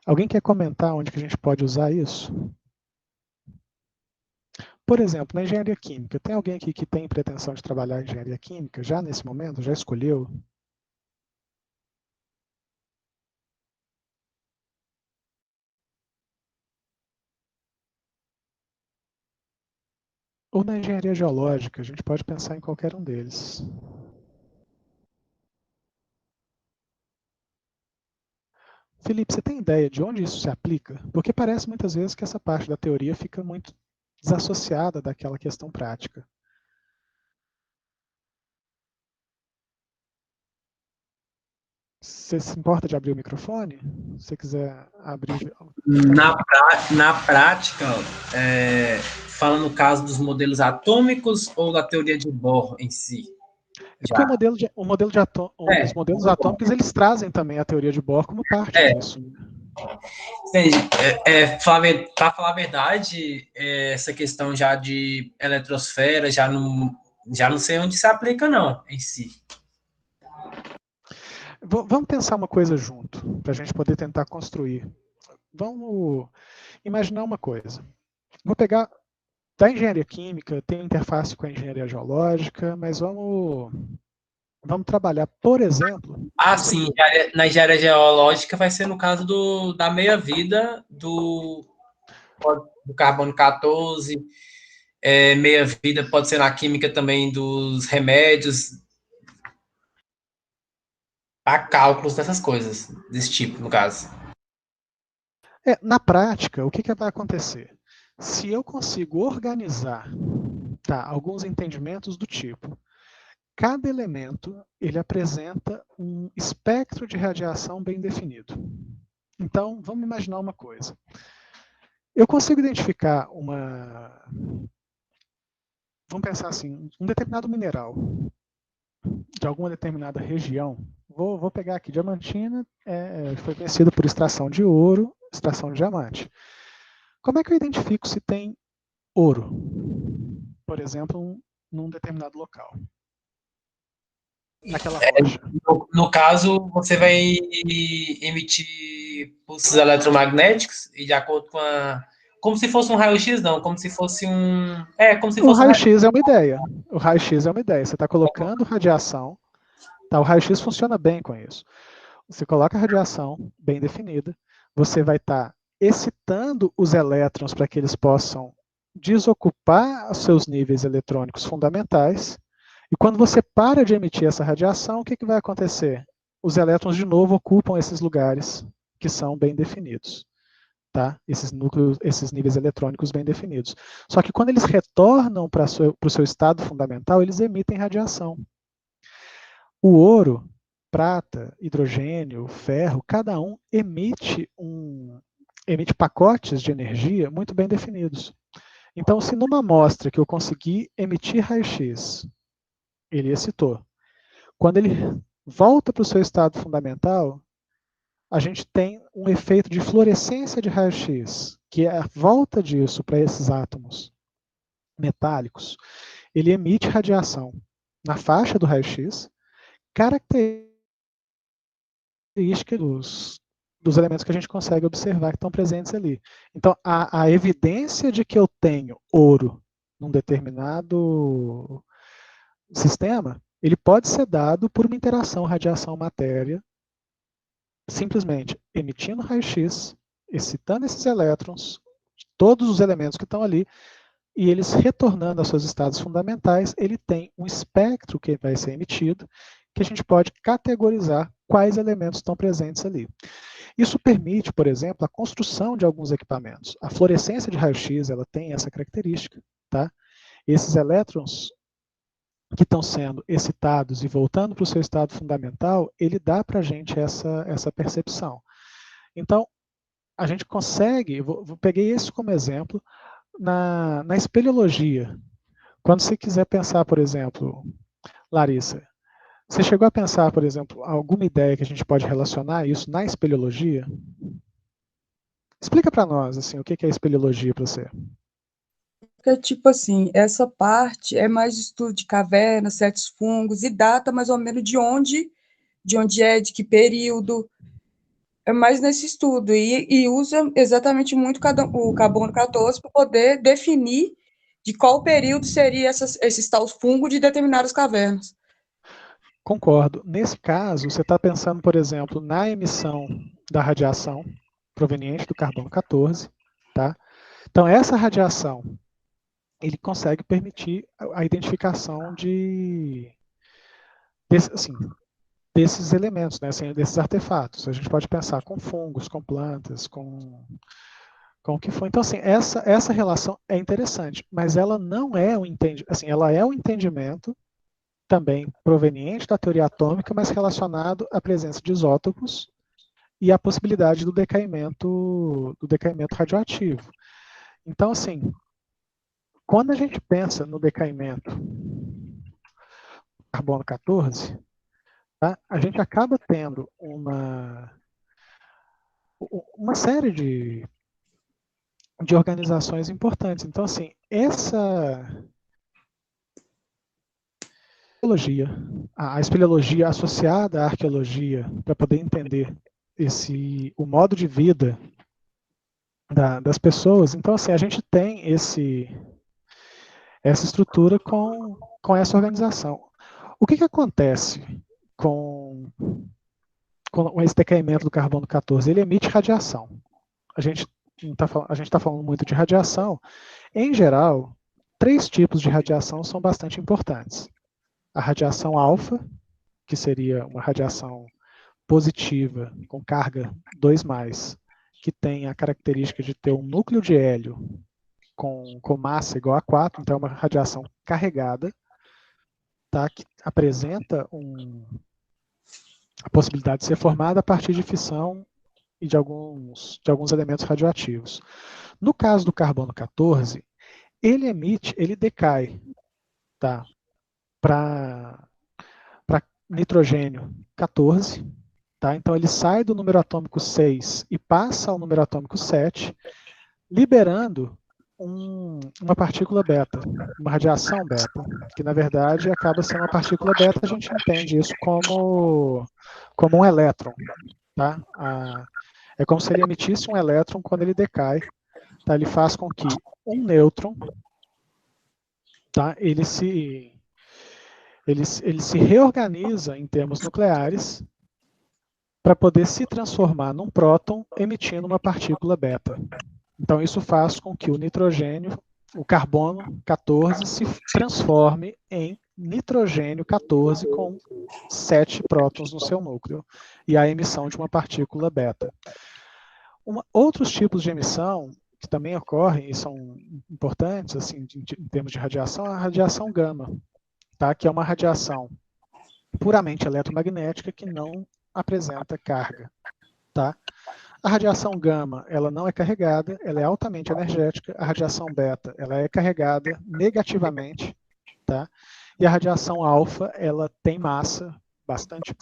Alguém quer comentar onde que a gente pode usar isso? Por exemplo, na engenharia química, tem alguém aqui que tem pretensão de trabalhar em engenharia química já nesse momento? Já escolheu? Ou na engenharia geológica, a gente pode pensar em qualquer um deles. Felipe, você tem ideia de onde isso se aplica? Porque parece muitas vezes que essa parte da teoria fica muito desassociada daquela questão prática. Você se importa de abrir o microfone? Se você quiser abrir. Na prática, fala no caso dos modelos atômicos ou da teoria de Bohr em si? É porque os modelos atômicos, eles trazem também a teoria de Bohr como parte disso. Entendi. Para falar a verdade, essa questão já de eletrosfera, já não sei onde se aplica, não, em si. Vamos pensar uma coisa junto, para a gente poder tentar construir. Vamos imaginar uma coisa. Vou pegar da engenharia química, tem interface com a engenharia geológica, mas vamos trabalhar, por exemplo... Sim, na engenharia geológica vai ser no caso da meia-vida do carbono 14, meia-vida pode ser na química também dos remédios, para cálculos dessas coisas, desse tipo, no caso. Na prática, o que vai acontecer? Se eu consigo organizar alguns entendimentos do tipo, cada elemento ele apresenta um espectro de radiação bem definido. Então, vamos imaginar uma coisa. Eu consigo identificar vamos pensar assim, um determinado mineral de alguma determinada região, vou pegar aqui, diamantina foi conhecido por extração de ouro, extração de diamante. Como é que eu identifico se tem ouro, por exemplo, num determinado local? Naquela rocha. No caso, você vai emitir pulsos eletromagnéticos e de acordo com a... Como se fosse um raio-x, não, como se fosse um... como se O fosse um raio-x. raio-x é uma ideia. O raio-x é uma ideia. Você está colocando radiação, tá? O raio-x funciona bem com isso. Você coloca a radiação bem definida, você vai estar excitando os elétrons para que eles possam desocupar os seus níveis eletrônicos fundamentais, e quando você para de emitir essa radiação, o que vai acontecer? Os elétrons de novo ocupam esses lugares que são bem definidos. Tá? Esses núcleos, esses níveis eletrônicos bem definidos. Só que quando eles retornam para o seu estado fundamental, eles emitem radiação. O ouro, prata, hidrogênio, ferro, cada um emite pacotes de energia muito bem definidos. Então, se numa amostra que eu consegui emitir raio-x, ele excitou. Quando ele volta para o seu estado fundamental, a gente tem um efeito de fluorescência de raio-x, que é a volta disso para esses átomos metálicos. Ele emite radiação na faixa do raio-x, característica dos elementos que a gente consegue observar que estão presentes ali. Então, a evidência de que eu tenho ouro num determinado sistema, ele pode ser dado por uma interação radiação-matéria, simplesmente emitindo raio-x, excitando esses elétrons, todos os elementos que estão ali, e eles retornando aos seus estados fundamentais, ele tem um espectro que vai ser emitido, que a gente pode categorizar quais elementos estão presentes ali. Isso permite, por exemplo, a construção de alguns equipamentos. A fluorescência de raio-x, ela tem essa característica, tá? Esses elétrons que estão sendo excitados e voltando para o seu estado fundamental, ele dá para a gente essa percepção. Então, a gente consegue, peguei esse como exemplo, na espeleologia. Quando você quiser pensar, por exemplo, Larissa, você chegou a pensar, por exemplo, alguma ideia que a gente pode relacionar isso na espeleologia? Explica para nós, assim, o que é espeleologia para você. Porque, tipo assim, essa parte é mais estudo de cavernas, certos fungos, e data mais ou menos de que período. É mais nesse estudo. E usa exatamente muito o carbono 14 para poder definir de qual período seria esses tais fungos de determinadas cavernas. Concordo. Nesse caso, você está pensando, por exemplo, na emissão da radiação proveniente do carbono 14, tá? Então, essa radiação, ele consegue permitir a identificação desses elementos, né, assim, desses artefatos. A gente pode pensar com fungos, com plantas, com o que for. Então, assim, essa relação é interessante, mas ela não é ela é um entendimento também proveniente da teoria atômica, mas relacionado à presença de isótopos e à possibilidade do decaimento radioativo. Então, assim, quando a gente pensa no decaimento do carbono 14, tá, a gente acaba tendo uma série de organizações importantes. Então, assim, essa a espeleologia associada à arqueologia, para poder entender o modo de vida das pessoas. Então, assim, a gente tem essa estrutura com essa organização. O que acontece com esse decaimento do carbono 14? Ele emite radiação. A gente está falando muito de radiação. Em geral, 3 tipos de radiação são bastante importantes. A radiação alfa, que seria uma radiação positiva, com carga 2+, que tem a característica de ter um núcleo de hélio com massa igual a 4, então é uma radiação carregada, tá, que apresenta a possibilidade de ser formada a partir de fissão e de alguns elementos radioativos. No caso do carbono 14, ele decai, tá, para nitrogênio 14, tá? Então ele sai do número atômico 6 e passa ao número atômico 7, liberando uma partícula beta, uma radiação beta, que na verdade acaba sendo uma partícula beta, a gente entende isso como um elétron, tá? É como se ele emitisse um elétron quando ele decai, tá? Ele faz com que um nêutron, tá? Ele se reorganiza em termos nucleares para poder se transformar num próton emitindo uma partícula beta. Então, isso faz com que o nitrogênio, o carbono 14, se transforme em nitrogênio 14 com 7 prótons no seu núcleo, e a emissão de uma partícula beta. Outros tipos de emissão que também ocorrem e são importantes assim, em termos de radiação, a radiação gama, tá? Que é uma radiação puramente eletromagnética que não apresenta carga. Tá? A radiação gama, ela não é carregada, ela é altamente energética. A radiação beta, ela é carregada negativamente, tá? E a radiação alfa, ela tem massa bastante,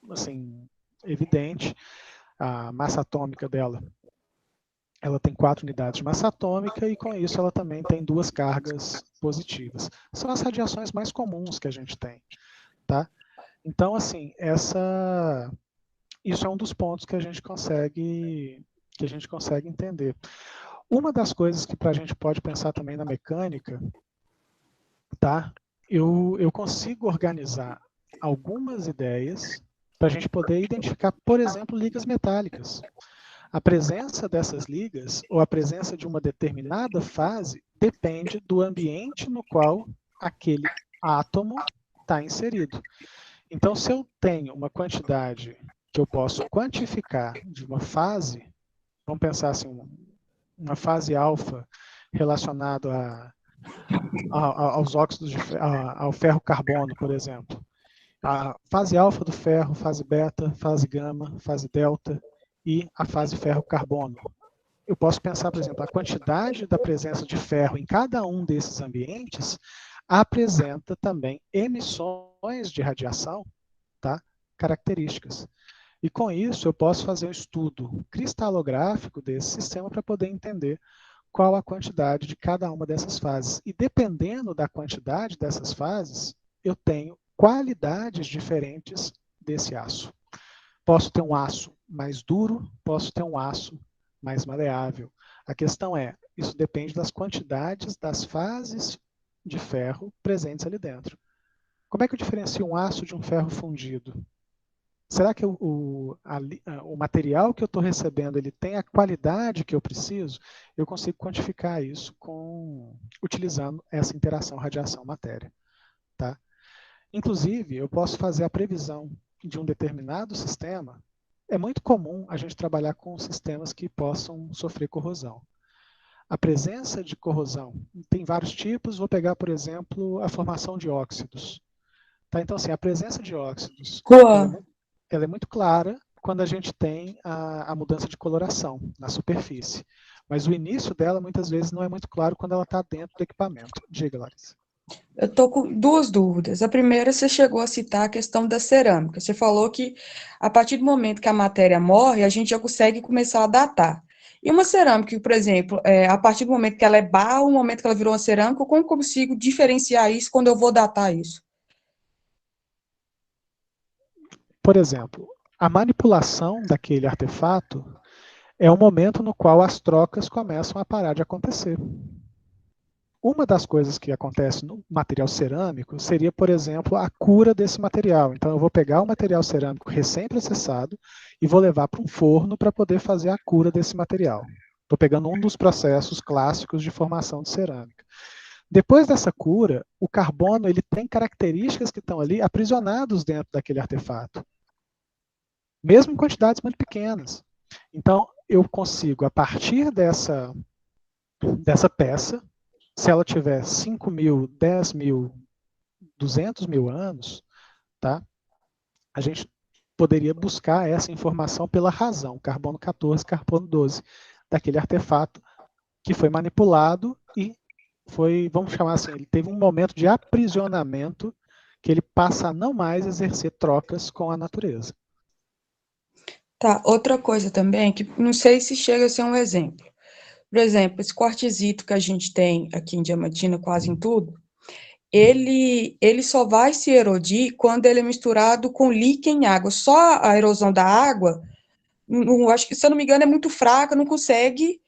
assim, evidente. A massa atômica dela, ela tem 4 unidades de massa atômica e com isso ela também tem 2 cargas positivas. São as radiações mais comuns que a gente tem, tá? Então, assim, isso é um dos pontos que a gente consegue entender. Uma das coisas que a gente pode pensar também na mecânica, tá? Eu consigo organizar algumas ideias para a gente poder identificar, por exemplo, ligas metálicas. A presença dessas ligas, ou a presença de uma determinada fase, depende do ambiente no qual aquele átomo está inserido. Então, se eu tenho uma quantidade que eu posso quantificar de uma fase, vamos pensar assim, uma fase alfa relacionada aos óxidos ao ferro carbono, por exemplo. A fase alfa do ferro, fase beta, fase gama, fase delta e a fase ferro carbono. Eu posso pensar, por exemplo, a quantidade da presença de ferro em cada um desses ambientes apresenta também emissões de radiação, tá? Características. E com isso eu posso fazer um estudo cristalográfico desse sistema para poder entender qual a quantidade de cada uma dessas fases. E dependendo da quantidade dessas fases, eu tenho qualidades diferentes desse aço. Posso ter um aço mais duro, posso ter um aço mais maleável. A questão é, isso depende das quantidades das fases de ferro presentes ali dentro. Como é que eu diferencio um aço de um ferro fundido? Será que o material que eu estou recebendo ele tem a qualidade que eu preciso? Eu consigo quantificar isso utilizando essa interação radiação-matéria. Tá? Inclusive, eu posso fazer a previsão de um determinado sistema. É muito comum a gente trabalhar com sistemas que possam sofrer corrosão. A presença de corrosão tem vários tipos. Vou pegar, por exemplo, a formação de óxidos. Tá? Então, assim, a presença de óxidos ela é muito clara quando a gente tem a mudança de coloração na superfície. Mas o início dela, muitas vezes, não é muito claro quando ela está dentro do equipamento. Diga, Larissa. Eu estou com 2 dúvidas. A primeira, você chegou a citar a questão da cerâmica. Você falou que, a partir do momento que a matéria morre, a gente já consegue começar a datar. E uma cerâmica, por exemplo, a partir do momento que ela é barro, o momento que ela virou uma cerâmica, como eu consigo diferenciar isso quando eu vou datar isso? Por exemplo, a manipulação daquele artefato é o momento no qual as trocas começam a parar de acontecer. Uma das coisas que acontece no material cerâmico seria, por exemplo, a cura desse material. Então, eu vou pegar o material cerâmico recém-processado e vou levar para um forno para poder fazer a cura desse material. Estou pegando um dos processos clássicos de formação de cerâmica. Depois dessa cura, o carbono ele tem características que estão ali aprisionados dentro daquele artefato, mesmo em quantidades muito pequenas. Então, eu consigo, a partir dessa peça, se ela tiver 5.000, 10.000, 200.000 anos, tá? A gente poderia buscar essa informação pela razão, carbono 14, carbono 12, daquele artefato que foi manipulado e foi, vamos chamar assim, ele teve um momento de aprisionamento que ele passa a não mais exercer trocas com a natureza. Tá, outra coisa também, que não sei se chega a ser um exemplo. Por exemplo, esse quartzito que a gente tem aqui em Diamantina, quase em tudo, ele só vai se erodir quando ele é misturado com líquen em água. Só a erosão da água, acho que, se eu não me engano, é muito fraca, não consegue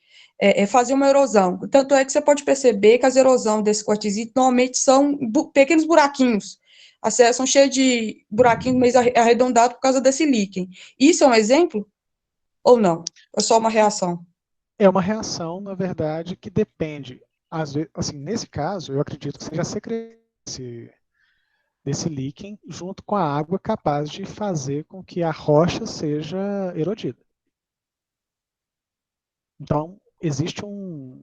fazer uma erosão. Tanto é que você pode perceber que as erosões desse quartzito normalmente são pequenos buraquinhos. As serras são cheias de buraquinhos meio arredondados por causa desse líquen. Isso é um exemplo ou não? É só uma reação? É uma reação, na verdade, que depende, às vezes, assim, nesse caso, eu acredito que seja a secreção desse líquen junto com a água capaz de fazer com que a rocha seja erodida. Então, existe um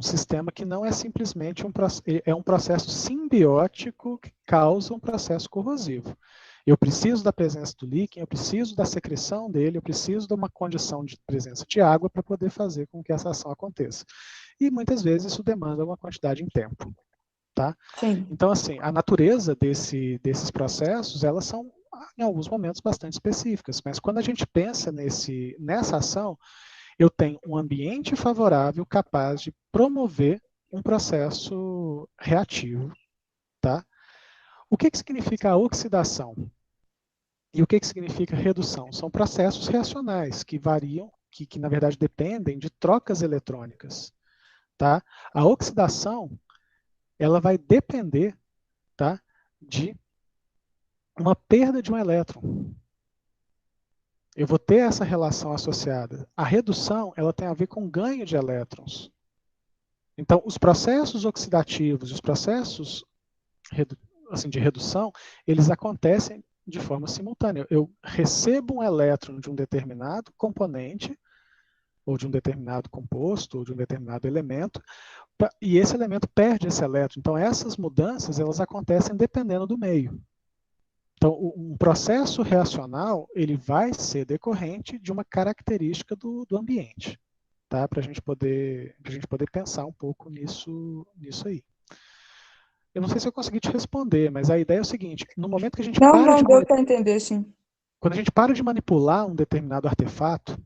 sistema que não é simplesmente um processo simbiótico que causa um processo corrosivo. Eu preciso da presença do líquen, eu preciso da secreção dele, eu preciso de uma condição de presença de água para poder fazer com que essa ação aconteça. E muitas vezes isso demanda uma quantidade em tempo. Tá? Sim. Então, assim, a natureza desses processos, elas são, em alguns momentos, bastante específicas, mas quando a gente pensa nessa ação, eu tenho um ambiente favorável capaz de promover um processo reativo. Tá? O que significa a oxidação? E o que significa redução? São processos reacionais que variam, que na verdade dependem de trocas eletrônicas. Tá? A oxidação, ela vai depender, tá, de uma perda de um elétron. Eu vou ter essa relação associada. A redução, ela tem a ver com ganho de elétrons. Então, os processos oxidativos e os processos assim, de redução, eles acontecem de forma simultânea. Eu recebo um elétron de um determinado componente, ou de um determinado composto, ou de um determinado elemento, e esse elemento perde esse elétron. Então, essas mudanças, elas acontecem dependendo do meio. Então, um processo reacional, ele vai ser decorrente de uma característica do ambiente, tá? Para a gente poder pensar um pouco nisso aí. Eu não sei se eu consegui te responder, mas a ideia é o seguinte: no momento que a gente Não, deu para entender, sim. Quando a gente para de manipular um determinado artefato,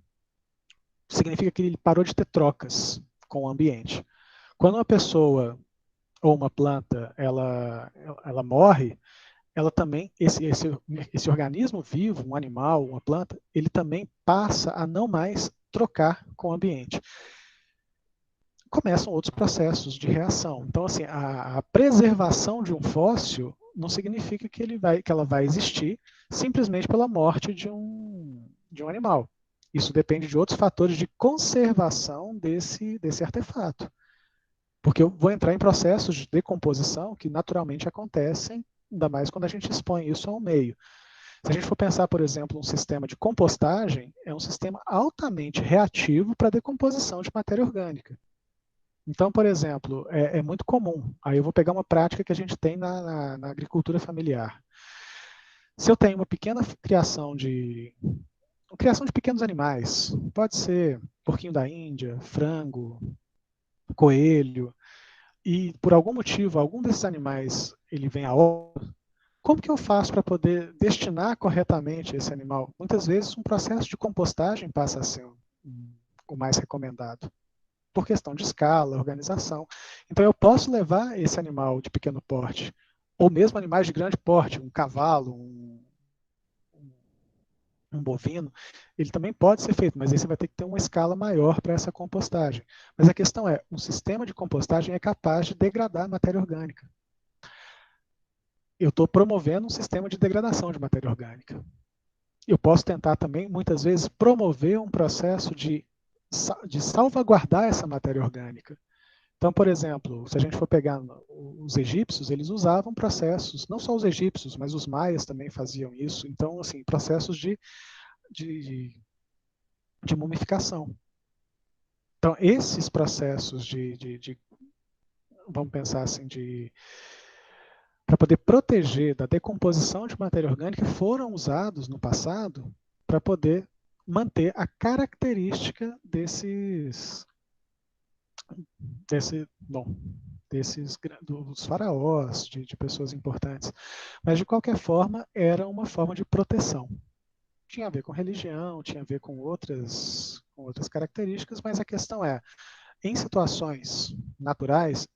significa que ele parou de ter trocas com o ambiente. Quando uma pessoa ou uma planta, ela morre, ela também, esse organismo vivo, um animal, uma planta, ele também passa a não mais trocar com o ambiente. Começam outros processos de reação. Então, assim, a preservação de um fóssil não significa que ela vai existir simplesmente pela morte de um animal. Isso depende de outros fatores de conservação desse artefato. Porque eu vou entrar em processos de decomposição que naturalmente acontecem, ainda mais quando a gente expõe isso ao meio. Se a gente for pensar, por exemplo, um sistema de compostagem, é um sistema altamente reativo para a decomposição de matéria orgânica. Então, por exemplo, é muito comum, aí eu vou pegar uma prática que a gente tem na agricultura familiar. Se eu tenho uma pequena criação de pequenos animais, pode ser porquinho da Índia, frango, coelho, e por algum motivo, algum desses animais ele vem a óbito, como que eu faço para poder destinar corretamente esse animal? Muitas vezes um processo de compostagem passa a ser o mais recomendado, por questão de escala, organização. Então eu posso levar esse animal de pequeno porte, ou mesmo animais de grande porte, um cavalo, um bovino, ele também pode ser feito, mas aí você vai ter que ter uma escala maior para essa compostagem. Mas a questão é, um sistema de compostagem é capaz de degradar a matéria orgânica. Eu estou promovendo um sistema de degradação de matéria orgânica. Eu posso tentar também, muitas vezes, promover um processo de salvaguardar essa matéria orgânica. Então, por exemplo, se a gente for pegar os egípcios, eles usavam processos, não só os egípcios, mas os maias também faziam isso. Então, assim, processos de mumificação. Então, esses processos vamos pensar assim, para poder proteger da decomposição de matéria orgânica, foram usados no passado para poder manter a característica bom, dos faraós, de pessoas importantes. Mas, de qualquer forma, era uma forma de proteção. Tinha a ver com religião, tinha a ver com outras características, mas a questão é, em situações naturais,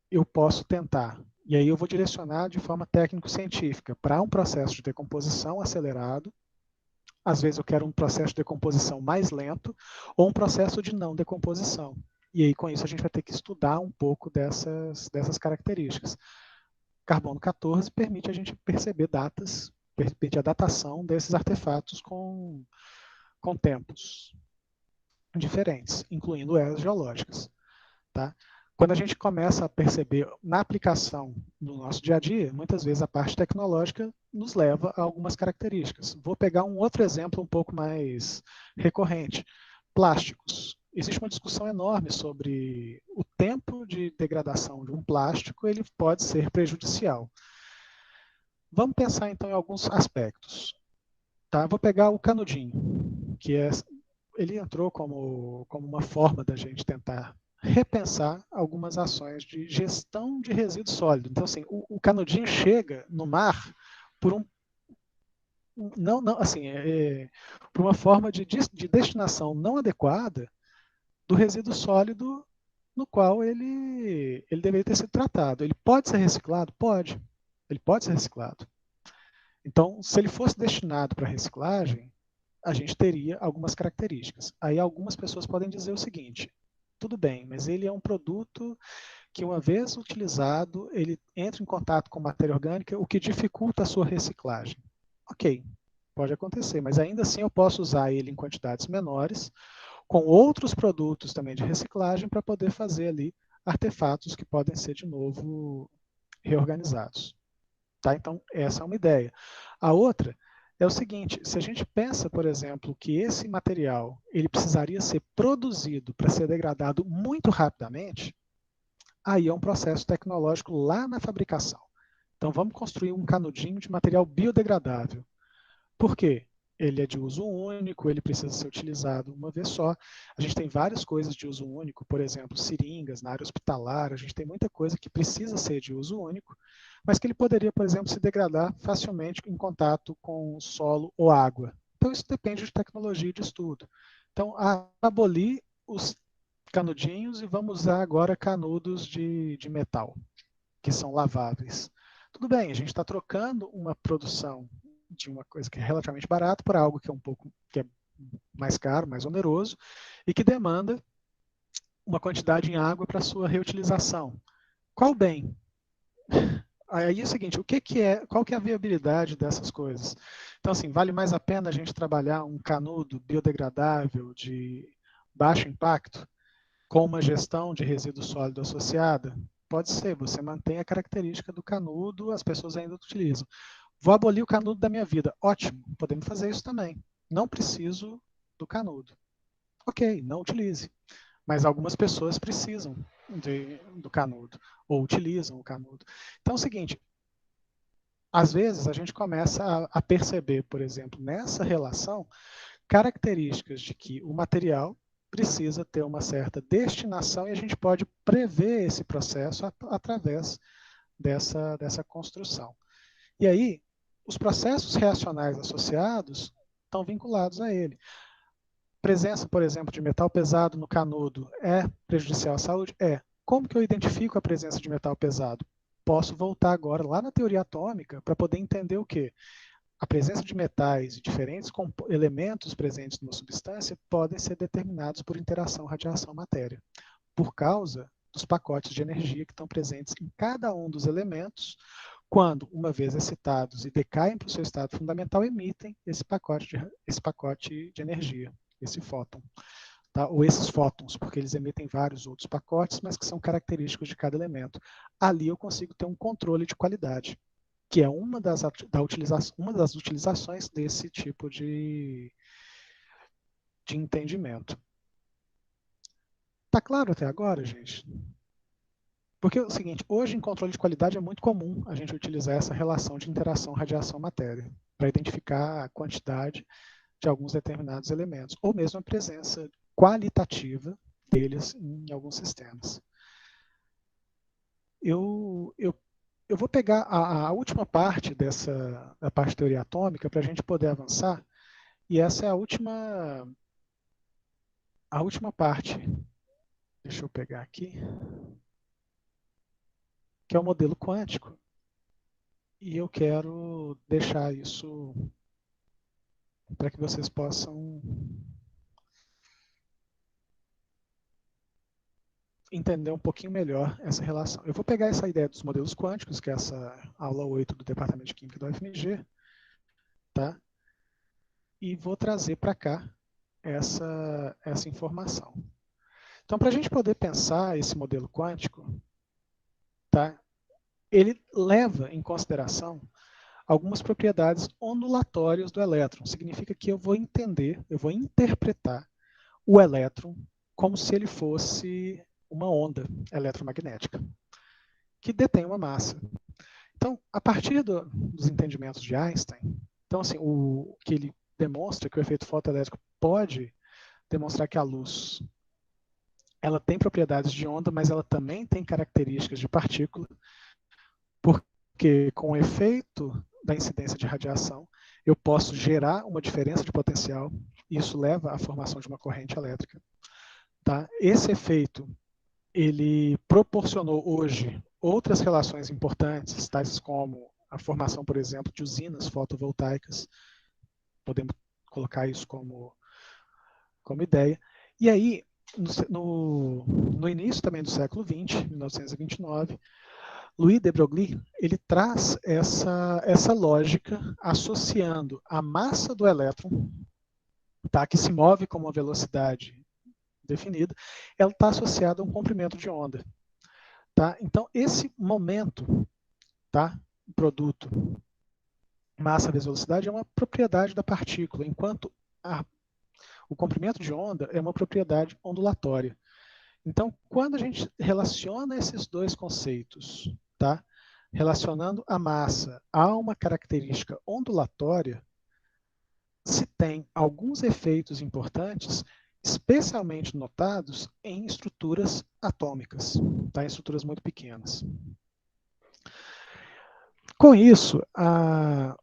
eu posso tentar, e aí eu vou direcionar de forma técnico-científica para um processo de decomposição acelerado. Às vezes eu quero um processo de decomposição mais lento ou um processo de não decomposição. E aí, com isso, a gente vai ter que estudar um pouco dessas características. Carbono 14 permite a gente perceber datas, permite a datação desses artefatos com tempos diferentes, incluindo eras geológicas. Tá? Quando a gente começa a perceber na aplicação no nosso dia a dia, muitas vezes a parte tecnológica nos leva a algumas características. Vou pegar um outro exemplo um pouco mais recorrente. Plásticos. Existe uma discussão enorme sobre o tempo de degradação de um plástico, ele pode ser prejudicial. Vamos pensar então em alguns aspectos. Tá? Vou pegar o canudinho, que ele entrou como uma forma da gente tentar repensar algumas ações de gestão de resíduo sólido. Então, assim, o canudinho chega no mar por por uma forma de destinação não adequada do resíduo sólido no qual ele deveria ter sido tratado. Ele pode ser reciclado? Pode. Ele pode ser reciclado. Então, se ele fosse destinado para reciclagem, a gente teria algumas características. Aí algumas pessoas podem dizer o seguinte, tudo bem, mas ele é um produto que uma vez utilizado, ele entra em contato com matéria orgânica, o que dificulta a sua reciclagem. Ok, pode acontecer, mas ainda assim eu posso usar ele em quantidades menores, com outros produtos também de reciclagem, para poder fazer ali artefatos que podem ser de novo reorganizados. Tá? Então, essa é uma ideia. A outra é o seguinte, se a gente pensa, por exemplo, que esse material ele precisaria ser produzido para ser degradado muito rapidamente, aí é um processo tecnológico lá na fabricação. Então, vamos construir um canudinho de material biodegradável. Por quê? Ele é de uso único, ele precisa ser utilizado uma vez só. A gente tem várias coisas de uso único, por exemplo, seringas na área hospitalar, a gente tem muita coisa que precisa ser de uso único, mas que ele poderia, por exemplo, se degradar facilmente em contato com solo ou água. Então, isso depende de tecnologia e de estudo. Então, abolir os canudinhos e vamos usar agora canudos de metal, que são laváveis. Tudo bem, a gente está trocando uma produção de uma coisa que é relativamente barata por algo que é mais caro, mais oneroso e que demanda uma quantidade em água para sua reutilização. Qual bem? Aí é o seguinte, qual que é a viabilidade dessas coisas? Então, assim, vale mais a pena a gente trabalhar um canudo biodegradável de baixo impacto com uma gestão de resíduo sólido associada? Pode ser, você mantém a característica do canudo, as pessoas ainda utilizam. Vou abolir o canudo da minha vida. Ótimo, podemos fazer isso também. Não preciso do canudo. Ok, não utilize. Mas algumas pessoas precisam do canudo, ou utilizam o canudo. Então é o seguinte, às vezes a gente começa a perceber, por exemplo, nessa relação, características de que o material precisa ter uma certa destinação e a gente pode prever esse processo através dessa construção. E aí, os processos reacionais associados estão vinculados a ele. Presença, por exemplo, de metal pesado no canudo é prejudicial à saúde? É. Como que eu identifico a presença de metal pesado? Posso voltar agora lá na teoria atômica para poder entender o quê? A presença de metais e diferentes elementos presentes numa substância podem ser determinados por interação radiação-matéria, por causa dos pacotes de energia que estão presentes em cada um dos elementos, quando, uma vez excitados e decaem para o seu estado fundamental, emitem esse pacote de energia, esse fóton. Tá? Ou esses fótons, porque eles emitem vários outros pacotes, mas que são característicos de cada elemento. Ali eu consigo ter um controle de qualidade, que é uma das utilizações desse tipo de entendimento. Tá claro até agora, gente? Porque é o seguinte, hoje em controle de qualidade é muito comum a gente utilizar essa relação de interação radiação-matéria para identificar a quantidade de alguns determinados elementos, ou mesmo a presença qualitativa deles em alguns sistemas. eu vou pegar a última parte da parte de teoria atômica para a gente poder avançar, e essa é a última parte. Deixa eu pegar aqui, que é o modelo quântico, e eu quero deixar isso para que vocês possam entender um pouquinho melhor essa relação. Eu vou pegar essa ideia dos modelos quânticos, que é essa aula 8 do Departamento de Química da UFMG, tá? E vou trazer para cá essa informação. Então, para a gente poder pensar esse modelo quântico, tá? Ele leva em consideração algumas propriedades ondulatórias do elétron. Significa que eu vou entender, eu vou interpretar o elétron como se ele fosse uma onda eletromagnética, que detém uma massa. Então, a partir dos entendimentos de Einstein, então, assim, o que ele demonstra que o efeito fotoelétrico pode demonstrar que a luz ela tem propriedades de onda, mas ela também tem características de partícula, porque com o efeito da incidência de radiação, eu posso gerar uma diferença de potencial, e isso leva à formação de uma corrente elétrica. Tá? Esse efeito, ele proporcionou hoje outras relações importantes, tais como a formação, por exemplo, de usinas fotovoltaicas. Podemos colocar isso como ideia. E aí, no início também do século XX, 1929, Louis de Broglie, ele traz essa lógica associando a massa do elétron, tá, que se move com uma velocidade definida, ela está associada a um comprimento de onda. Tá? Então, esse momento, tá, produto massa vezes velocidade é uma propriedade da partícula, enquanto o comprimento de onda é uma propriedade ondulatória. Então, quando a gente relaciona esses dois conceitos, tá, relacionando a massa a uma característica ondulatória, se tem alguns efeitos importantes, especialmente notados em estruturas atômicas, tá, em estruturas muito pequenas. Com isso,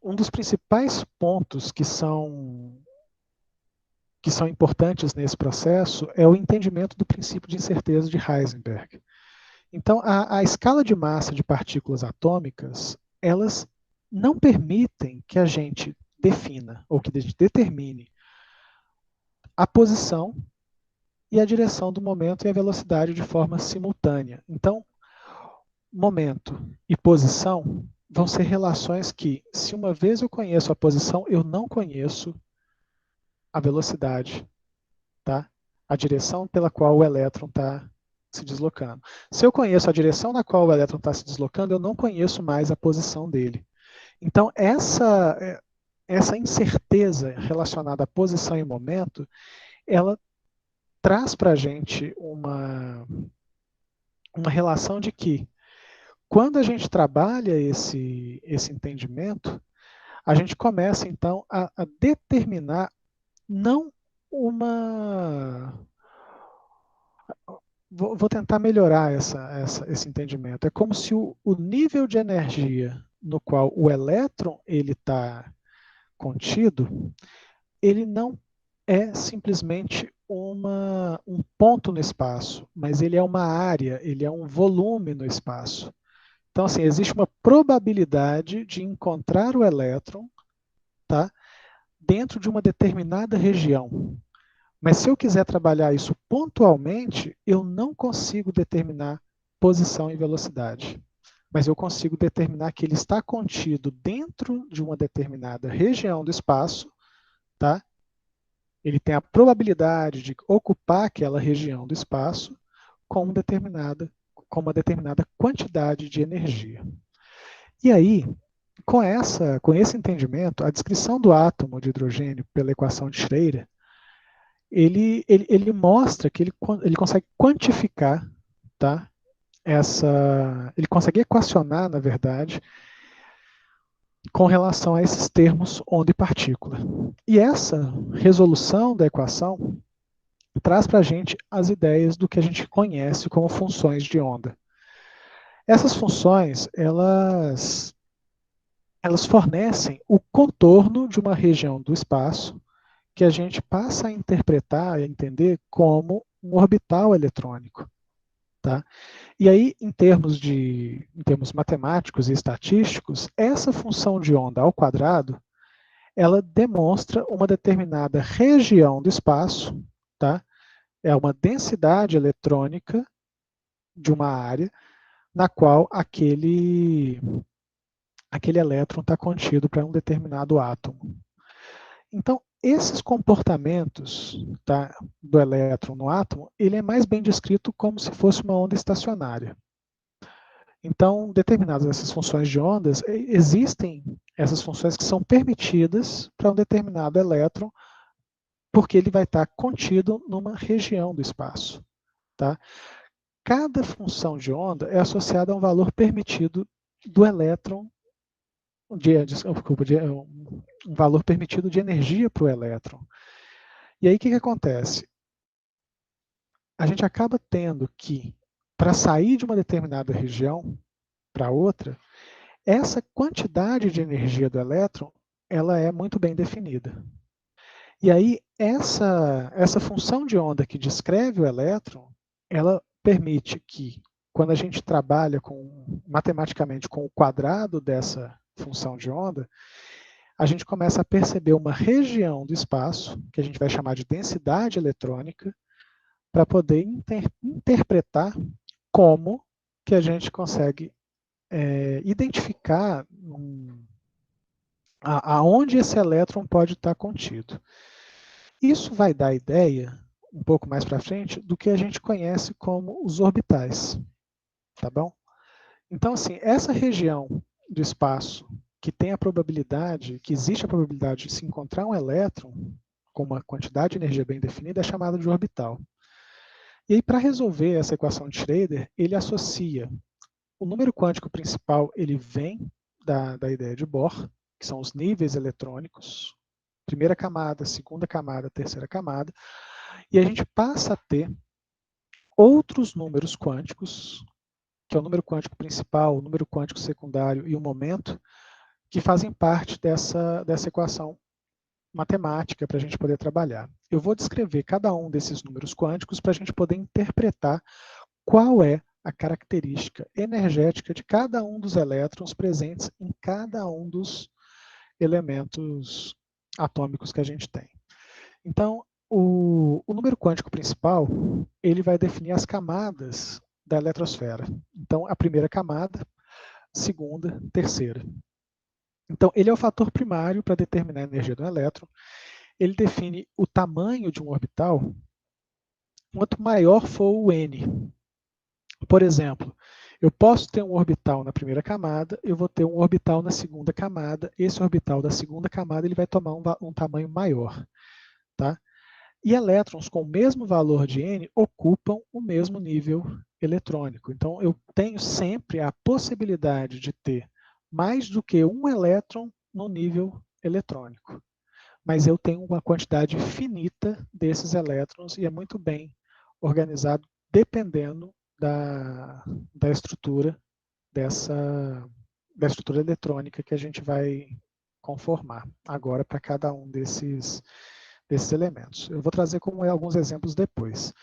um dos principais pontos que são importantes nesse processo é o entendimento do princípio de incerteza de Heisenberg. Então, a escala de massa de partículas atômicas, elas não permitem que a gente defina, ou que a gente determine a posição e a direção do momento e a velocidade de forma simultânea. Então, momento e posição vão ser relações que, se uma vez eu conheço a posição, eu não conheço a velocidade, tá? A direção pela qual o elétron está se deslocando. Se eu conheço a direção na qual o elétron está se deslocando, eu não conheço mais a posição dele. Então, essa incerteza relacionada à posição e momento, ela traz para a gente uma relação de que, quando a gente trabalha esse entendimento, a gente começa, então, a determinar não uma... Vou tentar melhorar esse entendimento. É como se o nível de energia no qual o elétron está contido, ele não é simplesmente um ponto no espaço, mas ele é uma área, ele é um volume no espaço. Então, assim, existe uma probabilidade de encontrar o elétron, tá, dentro de uma determinada região. Mas se eu quiser trabalhar isso pontualmente, eu não consigo determinar posição e velocidade. Mas eu consigo determinar que ele está contido dentro de uma determinada região do espaço, tá? Ele tem a probabilidade de ocupar aquela região do espaço com uma determinada quantidade de energia. E aí, com esse entendimento, a descrição do átomo de hidrogênio pela equação de Schreier, ele mostra que ele consegue quantificar, tá? Ele consegue equacionar, na verdade, com relação a esses termos onda e partícula. E essa resolução da equação traz para a gente as ideias do que a gente conhece como funções de onda. Essas funções, elas fornecem o contorno de uma região do espaço que a gente passa a interpretar e a entender como um orbital eletrônico. Tá? E aí, em termos matemáticos e estatísticos, essa função de onda ao quadrado, ela demonstra uma determinada região do espaço, tá? É uma densidade eletrônica de uma área na qual aquele elétron está contido para um determinado átomo. Então, esses comportamentos, tá, do elétron no átomo, ele é mais bem descrito como se fosse uma onda estacionária. Então, determinadas essas funções de ondas, existem essas funções que são permitidas para um determinado elétron, porque ele vai estar contido numa região do espaço. Tá? Cada função de onda é associada a um valor permitido do elétron, um valor permitido de energia para o elétron. E aí o que acontece? A gente acaba tendo que, para sair de uma determinada região para outra, essa quantidade de energia do elétron, ela é muito bem definida. E aí, essa função de onda que descreve o elétron, ela permite que, quando a gente trabalha matematicamente com o quadrado dessa função de onda, a gente começa a perceber uma região do espaço, que a gente vai chamar de densidade eletrônica, para poder interpretar como que a gente consegue identificar aonde esse elétron pode estar contido. Isso vai dar ideia, um pouco mais para frente, do que a gente conhece como os orbitais. Tá bom? Então, assim, essa região do espaço que tem a probabilidade, que existe a probabilidade de se encontrar um elétron com uma quantidade de energia bem definida, é chamada de orbital. E aí, para resolver essa equação de Schroeder, ele associa o número quântico principal, ele vem da ideia de Bohr, que são os níveis eletrônicos, primeira camada, segunda camada, terceira camada, e a gente passa a ter outros números quânticos, que é o número quântico principal, o número quântico secundário e o momento, que fazem parte dessa equação matemática para a gente poder trabalhar. Eu vou descrever cada um desses números quânticos para a gente poder interpretar qual é a característica energética de cada um dos elétrons presentes em cada um dos elementos atômicos que a gente tem. Então, o número quântico principal, ele vai definir as camadas da eletrosfera. Então, a primeira camada, segunda, terceira. Então, ele é o fator primário para determinar a energia do elétron. Ele define o tamanho de um orbital quanto maior for o N. Por exemplo, eu posso ter um orbital na primeira camada, eu vou ter um orbital na segunda camada, esse orbital da segunda camada ele vai tomar um tamanho maior. Tá? E elétrons com o mesmo valor de N ocupam o mesmo nível eletrônico. Então, eu tenho sempre a possibilidade de ter mais do que um elétron no nível eletrônico. Mas eu tenho uma quantidade finita desses elétrons e é muito bem organizado dependendo da estrutura da estrutura eletrônica que a gente vai conformar agora para cada um desses elementos. Eu vou trazer como alguns exemplos depois.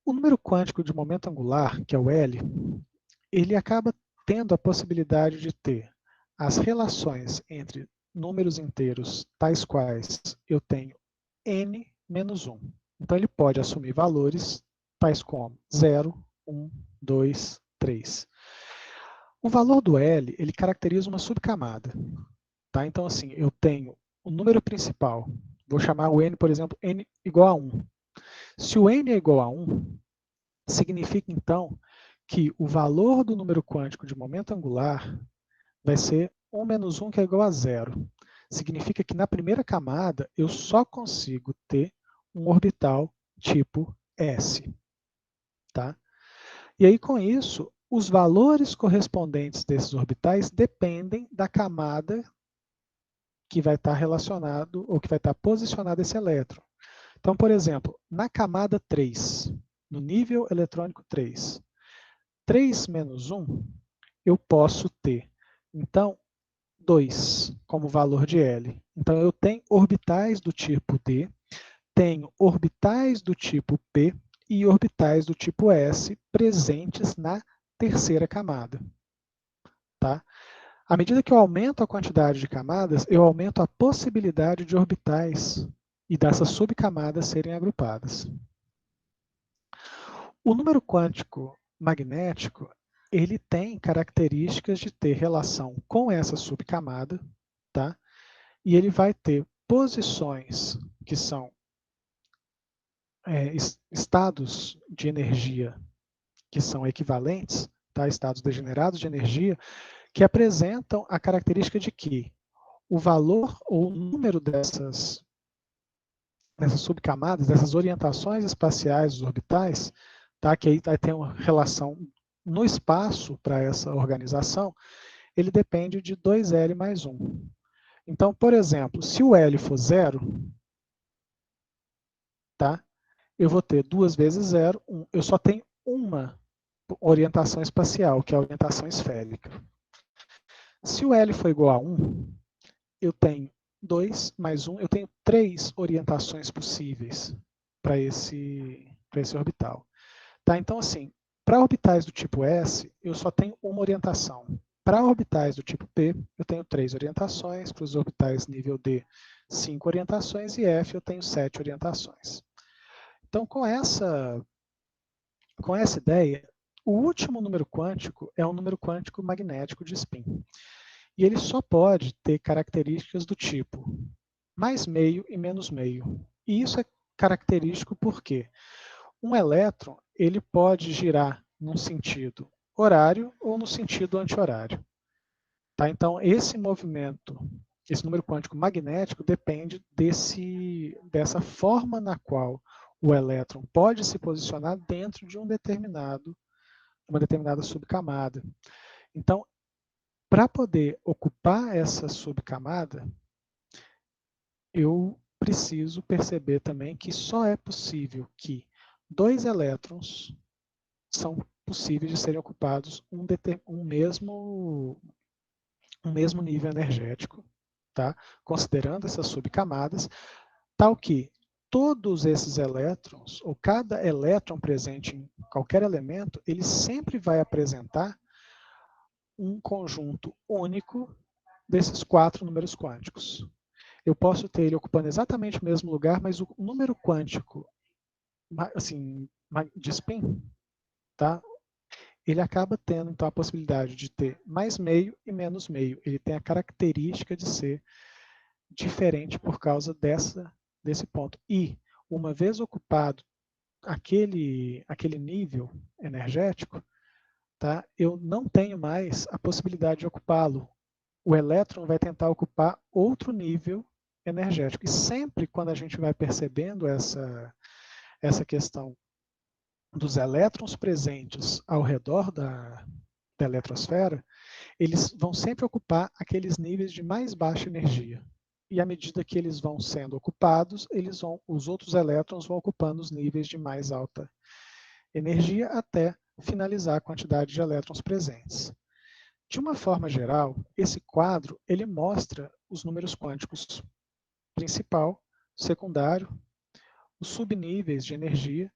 O número quântico de momento angular, que é o L, ele acaba tendo a possibilidade de ter as relações entre números inteiros tais quais eu tenho n menos 1. Então ele pode assumir valores tais como 0, 1, 2, 3. O valor do L, ele caracteriza uma subcamada. Tá? Então, assim, eu tenho o número principal, vou chamar o n, por exemplo, n igual a 1. Se o n é igual a 1, significa, então, que o valor do número quântico de momento angular vai ser 1 menos 1, que é igual a 0. Significa que na primeira camada eu só consigo ter um orbital tipo S. Tá? E aí, com isso, os valores correspondentes desses orbitais dependem da camada que vai estar relacionado ou que vai estar posicionado esse elétron. Então, por exemplo, na camada 3, no nível eletrônico 3, 3 menos 1, eu posso ter, então, 2 como valor de L. Então, eu tenho orbitais do tipo D, tenho orbitais do tipo P e orbitais do tipo S presentes na terceira camada. Tá? À medida que eu aumento a quantidade de camadas, eu aumento a possibilidade de orbitais e dessas subcamadas serem agrupadas. O número quântico magnético, ele tem características de ter relação com essa subcamada, tá? E ele vai ter posições que são estados de energia que são equivalentes, tá? Estados degenerados de energia, que apresentam a característica de que o valor ou o número dessas subcamadas, dessas orientações espaciais dos orbitais, tá? Que aí tem uma relação no espaço para essa organização, ele depende de 2L mais 1. Então, por exemplo, se o L for 0, tá? Eu vou ter 2 vezes 0, 1. Eu só tenho uma orientação espacial, que é a orientação esférica. Se o L for igual a 1, eu tenho 2 mais 1, eu tenho 3 orientações possíveis para esse orbital. Tá? Então, assim, para orbitais do tipo S, eu só tenho uma orientação. Para orbitais do tipo P, eu tenho 3 orientações. Para os orbitais nível D, 5 orientações. E F, eu tenho 7 orientações. Então, com essa ideia, o último número quântico é um número quântico magnético de spin. E ele só pode ter características do tipo mais meio e menos meio. E isso é característico porque um elétron ele pode girar num sentido horário ou no sentido anti-horário. Tá? Então, esse movimento, esse número quântico magnético depende dessa forma na qual o elétron pode se posicionar dentro de uma determinada subcamada. Então, para poder ocupar essa subcamada, eu preciso perceber também que só é possível que 2 elétrons são possíveis de serem ocupados um mesmo nível energético, tá? Considerando essas subcamadas, tal que todos esses elétrons, ou cada elétron presente em qualquer elemento, ele sempre vai apresentar um conjunto único desses 4 números quânticos. Eu posso ter ele ocupando exatamente o mesmo lugar, mas o número quântico assim, de spin, tá? Ele acaba tendo então a possibilidade de ter mais meio e menos meio. Ele tem a característica de ser diferente por causa desse ponto. E, uma vez ocupado aquele nível energético, tá? Eu não tenho mais a possibilidade de ocupá-lo. O elétron vai tentar ocupar outro nível energético. E sempre quando a gente vai percebendo essa questão dos elétrons presentes ao redor da eletrosfera, eles vão sempre ocupar aqueles níveis de mais baixa energia. E à medida que eles vão sendo ocupados, os outros elétrons vão ocupando os níveis de mais alta energia até finalizar a quantidade de elétrons presentes. De uma forma geral, esse quadro ele mostra os números quânticos principal, secundário, os subníveis de energia,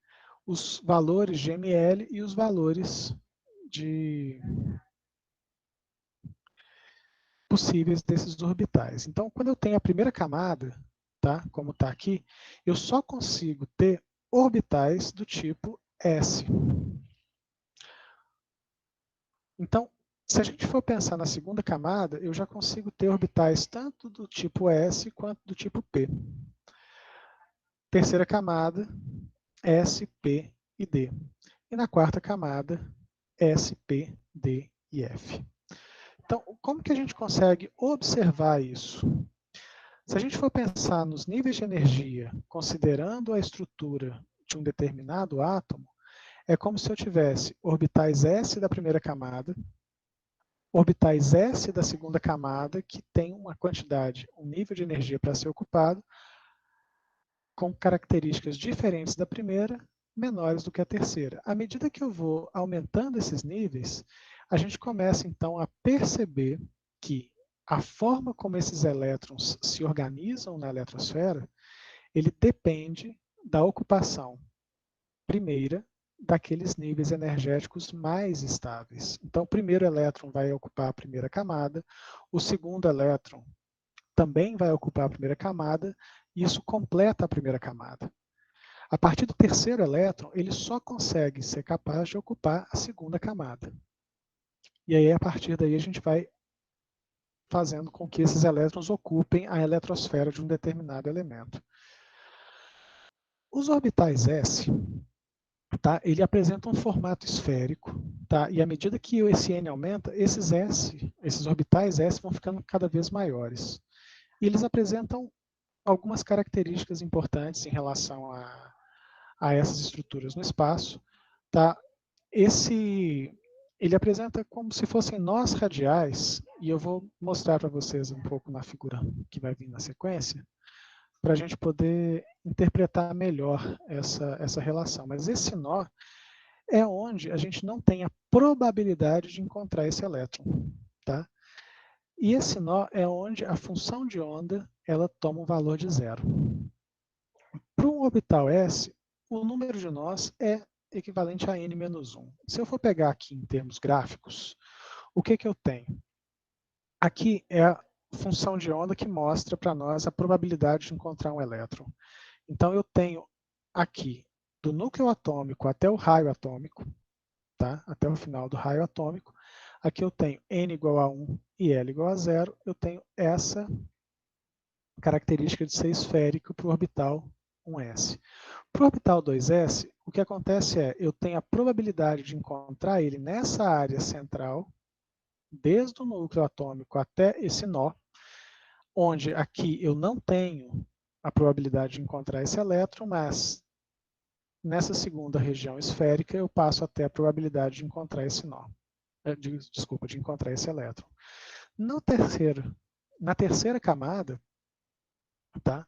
os valores de ml e os valores possíveis desses orbitais. Então, quando eu tenho a primeira camada, tá, como está aqui, eu só consigo ter orbitais do tipo S. Então, se a gente for pensar na segunda camada, eu já consigo ter orbitais tanto do tipo S quanto do tipo P. Terceira camada, S, P e D. E na quarta camada, S, P, D e F. Então, como que a gente consegue observar isso? Se a gente for pensar nos níveis de energia, considerando a estrutura de um determinado átomo, é como se eu tivesse orbitais S da primeira camada, orbitais S da segunda camada, que tem uma quantidade, um nível de energia para ser ocupado, com características diferentes da primeira menores do que a terceira. À medida que eu vou aumentando esses níveis, a gente começa então a perceber que a forma como esses elétrons se organizam na eletrosfera, ele depende da ocupação primeira daqueles níveis energéticos mais estáveis. Então, o primeiro elétron vai ocupar a primeira camada, o segundo elétron também vai ocupar a primeira camada, e isso completa a primeira camada. A partir do terceiro elétron, ele só consegue ser capaz de ocupar a segunda camada. E aí, a partir daí, a gente vai fazendo com que esses elétrons ocupem a eletrosfera de um determinado elemento. Os orbitais S, tá, ele apresenta um formato esférico, tá, e à medida que esse N aumenta, esses orbitais S vão ficando cada vez maiores. E eles apresentam algumas características importantes em relação a essas estruturas no espaço. Tá? Ele apresenta como se fossem nós radiais, e eu vou mostrar para vocês um pouco na figura que vai vir na sequência, para a gente poder interpretar melhor essa relação. Mas esse nó é onde a gente não tem a probabilidade de encontrar esse elétron. Tá? E esse nó é onde a função de onda ela toma um valor de zero. Para um orbital S, o número de nós é equivalente a n-1. Se eu for pegar aqui em termos gráficos, o que eu tenho? Aqui é a função de onda que mostra para nós a probabilidade de encontrar um elétron. Então eu tenho aqui, do núcleo atômico até o raio atômico, tá? Até o final do raio atômico, aqui eu tenho n igual a 1 e L igual a 0, eu tenho essa característica de ser esférico para o orbital 1s. Para o orbital 2s, o que acontece é, eu tenho a probabilidade de encontrar ele nessa área central, desde o núcleo atômico até esse nó, onde aqui eu não tenho a probabilidade de encontrar esse elétron, mas nessa segunda região esférica eu passo até a probabilidade de encontrar esse nó. De encontrar esse elétron. Na terceira camada, tá?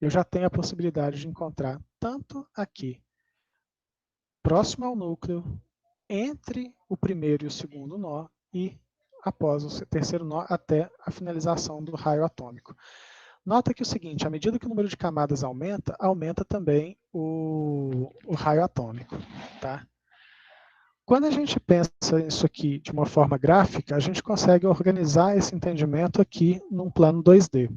Eu já tenho a possibilidade de encontrar tanto aqui, próximo ao núcleo, entre o primeiro e o segundo nó, e após o terceiro nó, até a finalização do raio atômico. Nota que o seguinte, à medida que o número de camadas aumenta, aumenta também o raio atômico. Tá? Quando a gente pensa isso aqui de uma forma gráfica, a gente consegue organizar esse entendimento aqui num plano 2D.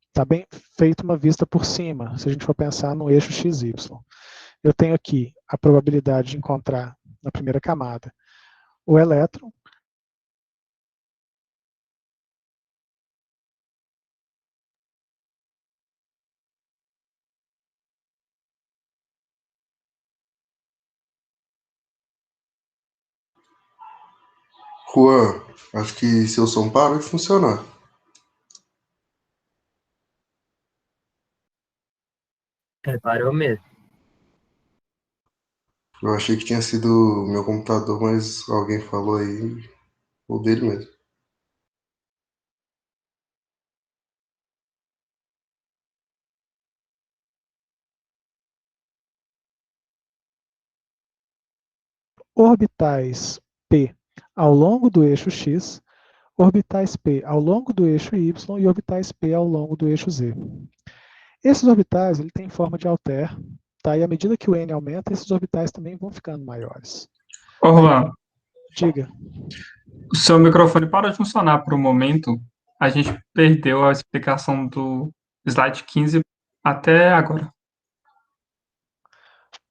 Está bem feito uma vista por cima, se a gente for pensar no eixo XY. Eu tenho aqui a probabilidade de encontrar na primeira camada o elétron. Juan, acho que seu som parou de funcionar. Parou mesmo. Eu achei que tinha sido o meu computador, mas alguém falou aí, ou dele mesmo. Orbitais P ao longo do eixo X, orbitais P ao longo do eixo Y e orbitais P ao longo do eixo Z. Esses orbitais ele tem forma de alter, tá? E à medida que o N aumenta, esses orbitais também vão ficando maiores. Ô, Juan, Diga. o seu microfone parou de funcionar por um momento. A gente perdeu a explicação do slide 15 até agora.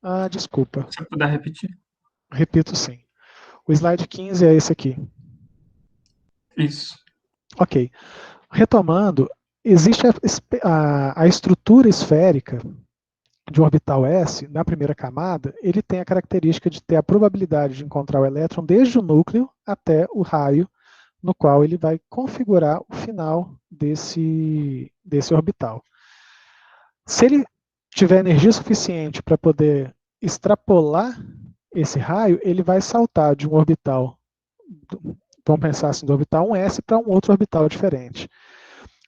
Ah, desculpa. Se você puder repetir. Repito sim. O slide 15 é esse aqui. Isso. Ok. Retomando, existe a estrutura esférica de um orbital S, na primeira camada, ele tem a característica de ter a probabilidade de encontrar o elétron desde o núcleo até o raio, no qual ele vai configurar o final desse orbital. Se ele tiver energia suficiente para poder extrapolar esse raio, ele vai saltar de um orbital, vamos pensar assim, do orbital 1s para um outro orbital diferente.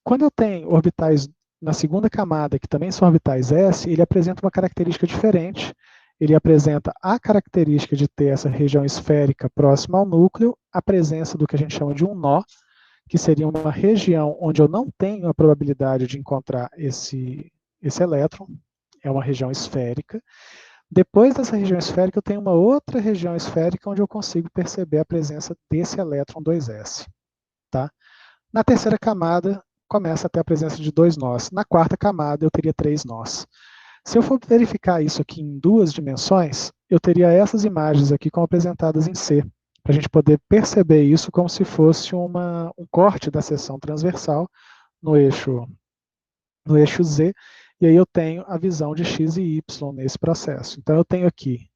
Quando eu tenho orbitais na segunda camada, que também são orbitais S, ele apresenta uma característica diferente, ele apresenta a característica de ter essa região esférica próxima ao núcleo, a presença do que a gente chama de um nó, que seria uma região onde eu não tenho a probabilidade de encontrar esse elétron, é uma região esférica. Depois dessa região esférica, eu tenho uma outra região esférica onde eu consigo perceber a presença desse elétron 2s. Tá? Na terceira camada, começa a ter a presença de 2 nós. Na quarta camada, eu teria 3 nós. Se eu for verificar isso aqui em 2 dimensões, eu teria essas imagens aqui como apresentadas em C, para a gente poder perceber isso como se fosse um corte da seção transversal no eixo Z, e aí eu tenho a visão de x e y nesse processo. Então eu tenho aqui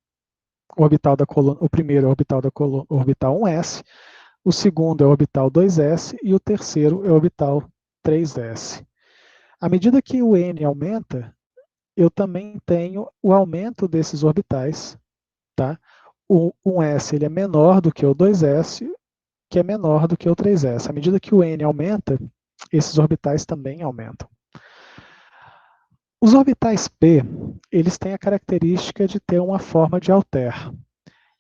o orbital da coluna, o primeiro é o orbital da coluna, orbital 1s, o segundo é o orbital 2s e o terceiro é o orbital 3s. À medida que o n aumenta, eu também tenho o aumento desses orbitais, tá? O 1s ele é menor do que o 2s, que é menor do que o 3s. À medida que o n aumenta, esses orbitais também aumentam. Os orbitais p, eles têm a característica de ter uma forma de alter.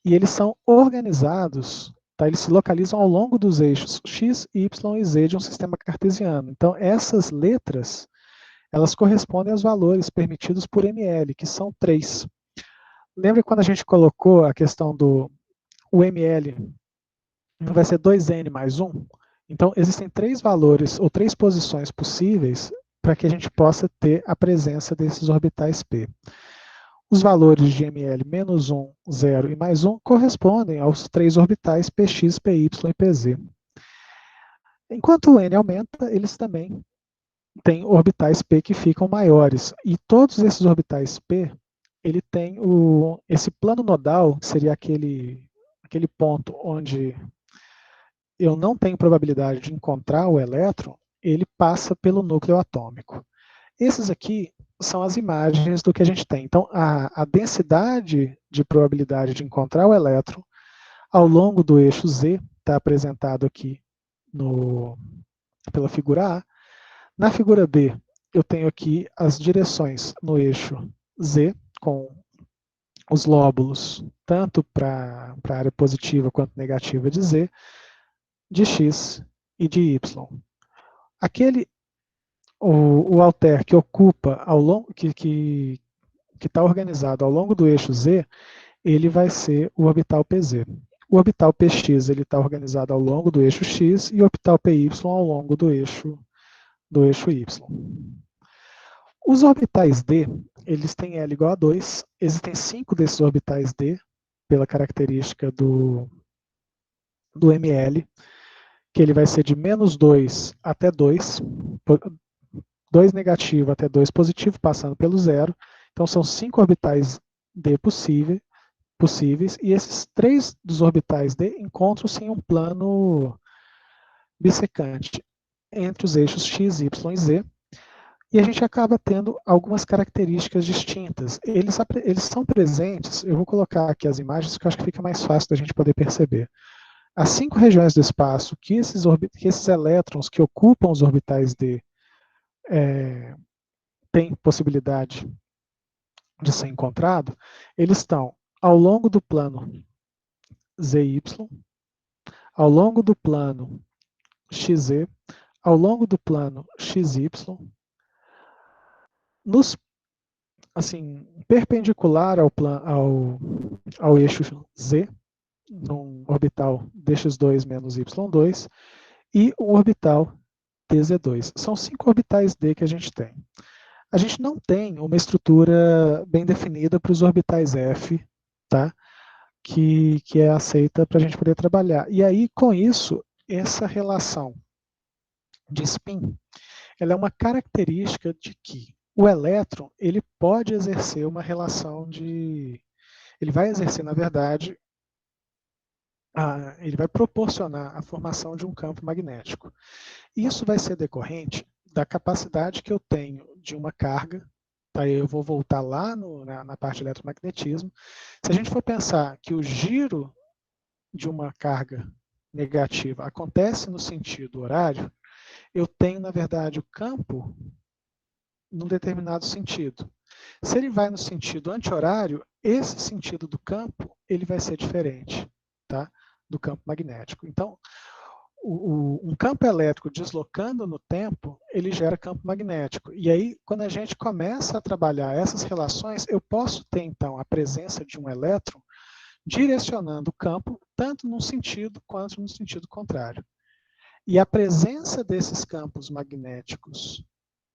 E eles são organizados, tá? Eles se localizam ao longo dos eixos x, y e z de um sistema cartesiano. Então, essas letras, elas correspondem aos valores permitidos por ml, que são 3. Lembra quando a gente colocou a questão do ml, vai ser 2n mais 1? Então, existem 3 valores, ou 3 posições possíveis, para que a gente possa ter a presença desses orbitais p. Os valores de ml menos 1, 0 e mais 1 correspondem aos 3 orbitais px, py e pz. Enquanto o n aumenta, eles também têm orbitais p que ficam maiores. E todos esses orbitais p, ele tem esse plano nodal, que seria aquele ponto onde eu não tenho probabilidade de encontrar o elétron, ele passa pelo núcleo atômico. Esses aqui são as imagens do que a gente tem. Então, a densidade de probabilidade de encontrar o elétron ao longo do eixo Z está apresentado aqui pela figura A. Na figura B, eu tenho aqui as direções no eixo Z, com os lóbulos, tanto para a área positiva quanto negativa de Z, de X e de Y. O alter que ocupa ao longo, que está organizado ao longo do eixo Z, ele vai ser o orbital PZ. O orbital PX ele está organizado ao longo do eixo X e o orbital PY ao longo do eixo Y. Os orbitais D, eles têm L igual a 2. Existem 5 desses orbitais D, pela característica do ml, que ele vai ser de menos 2 até 2, 2 negativo até 2 positivo, passando pelo zero. Então, são 5 orbitais D possíveis, e esses 3 dos orbitais D encontram-se em um plano bissecante entre os eixos X, Y e Z, e a gente acaba tendo algumas características distintas. Eles são presentes, eu vou colocar aqui as imagens, que eu acho que fica mais fácil da gente poder perceber. As 5 regiões do espaço que esses elétrons que ocupam os orbitais D tem possibilidade de ser encontrado, eles estão ao longo do plano ZY, ao longo do plano XZ, ao longo do plano XY, perpendicular ao eixo Z, num orbital dx2 menos y2, e o orbital dz2. São 5 orbitais D que a gente tem. A gente não tem uma estrutura bem definida para os orbitais F, tá? que é aceita para a gente poder trabalhar. E aí, com isso, essa relação de spin, ela é uma característica de que o elétron, ele pode exercer uma relação ele vai exercer, na verdade, ele vai proporcionar a formação de um campo magnético. Isso vai ser decorrente da capacidade que eu tenho de uma carga. Tá, eu vou voltar lá na parte de eletromagnetismo. Se a gente for pensar que o giro de uma carga negativa acontece no sentido horário, eu tenho, na verdade, o campo num determinado sentido. Se ele vai no sentido anti-horário, esse sentido do campo ele vai ser diferente, tá? Do campo magnético. Então, um campo elétrico deslocando no tempo, ele gera campo magnético. E aí, quando a gente começa a trabalhar essas relações, eu posso ter, então, a presença de um elétron direcionando o campo tanto num sentido quanto no sentido contrário. E a presença desses campos magnéticos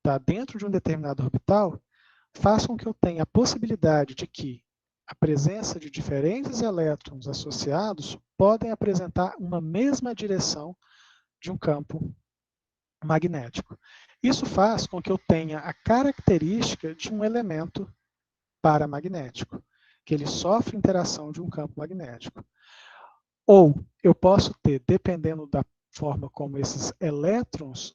tá, dentro de um determinado orbital faz com que eu tenha a possibilidade de que a presença de diferentes elétrons associados podem apresentar uma mesma direção de um campo magnético. Isso faz com que eu tenha a característica de um elemento paramagnético, que ele sofre interação de um campo magnético. Ou eu posso ter, dependendo da forma como esses elétrons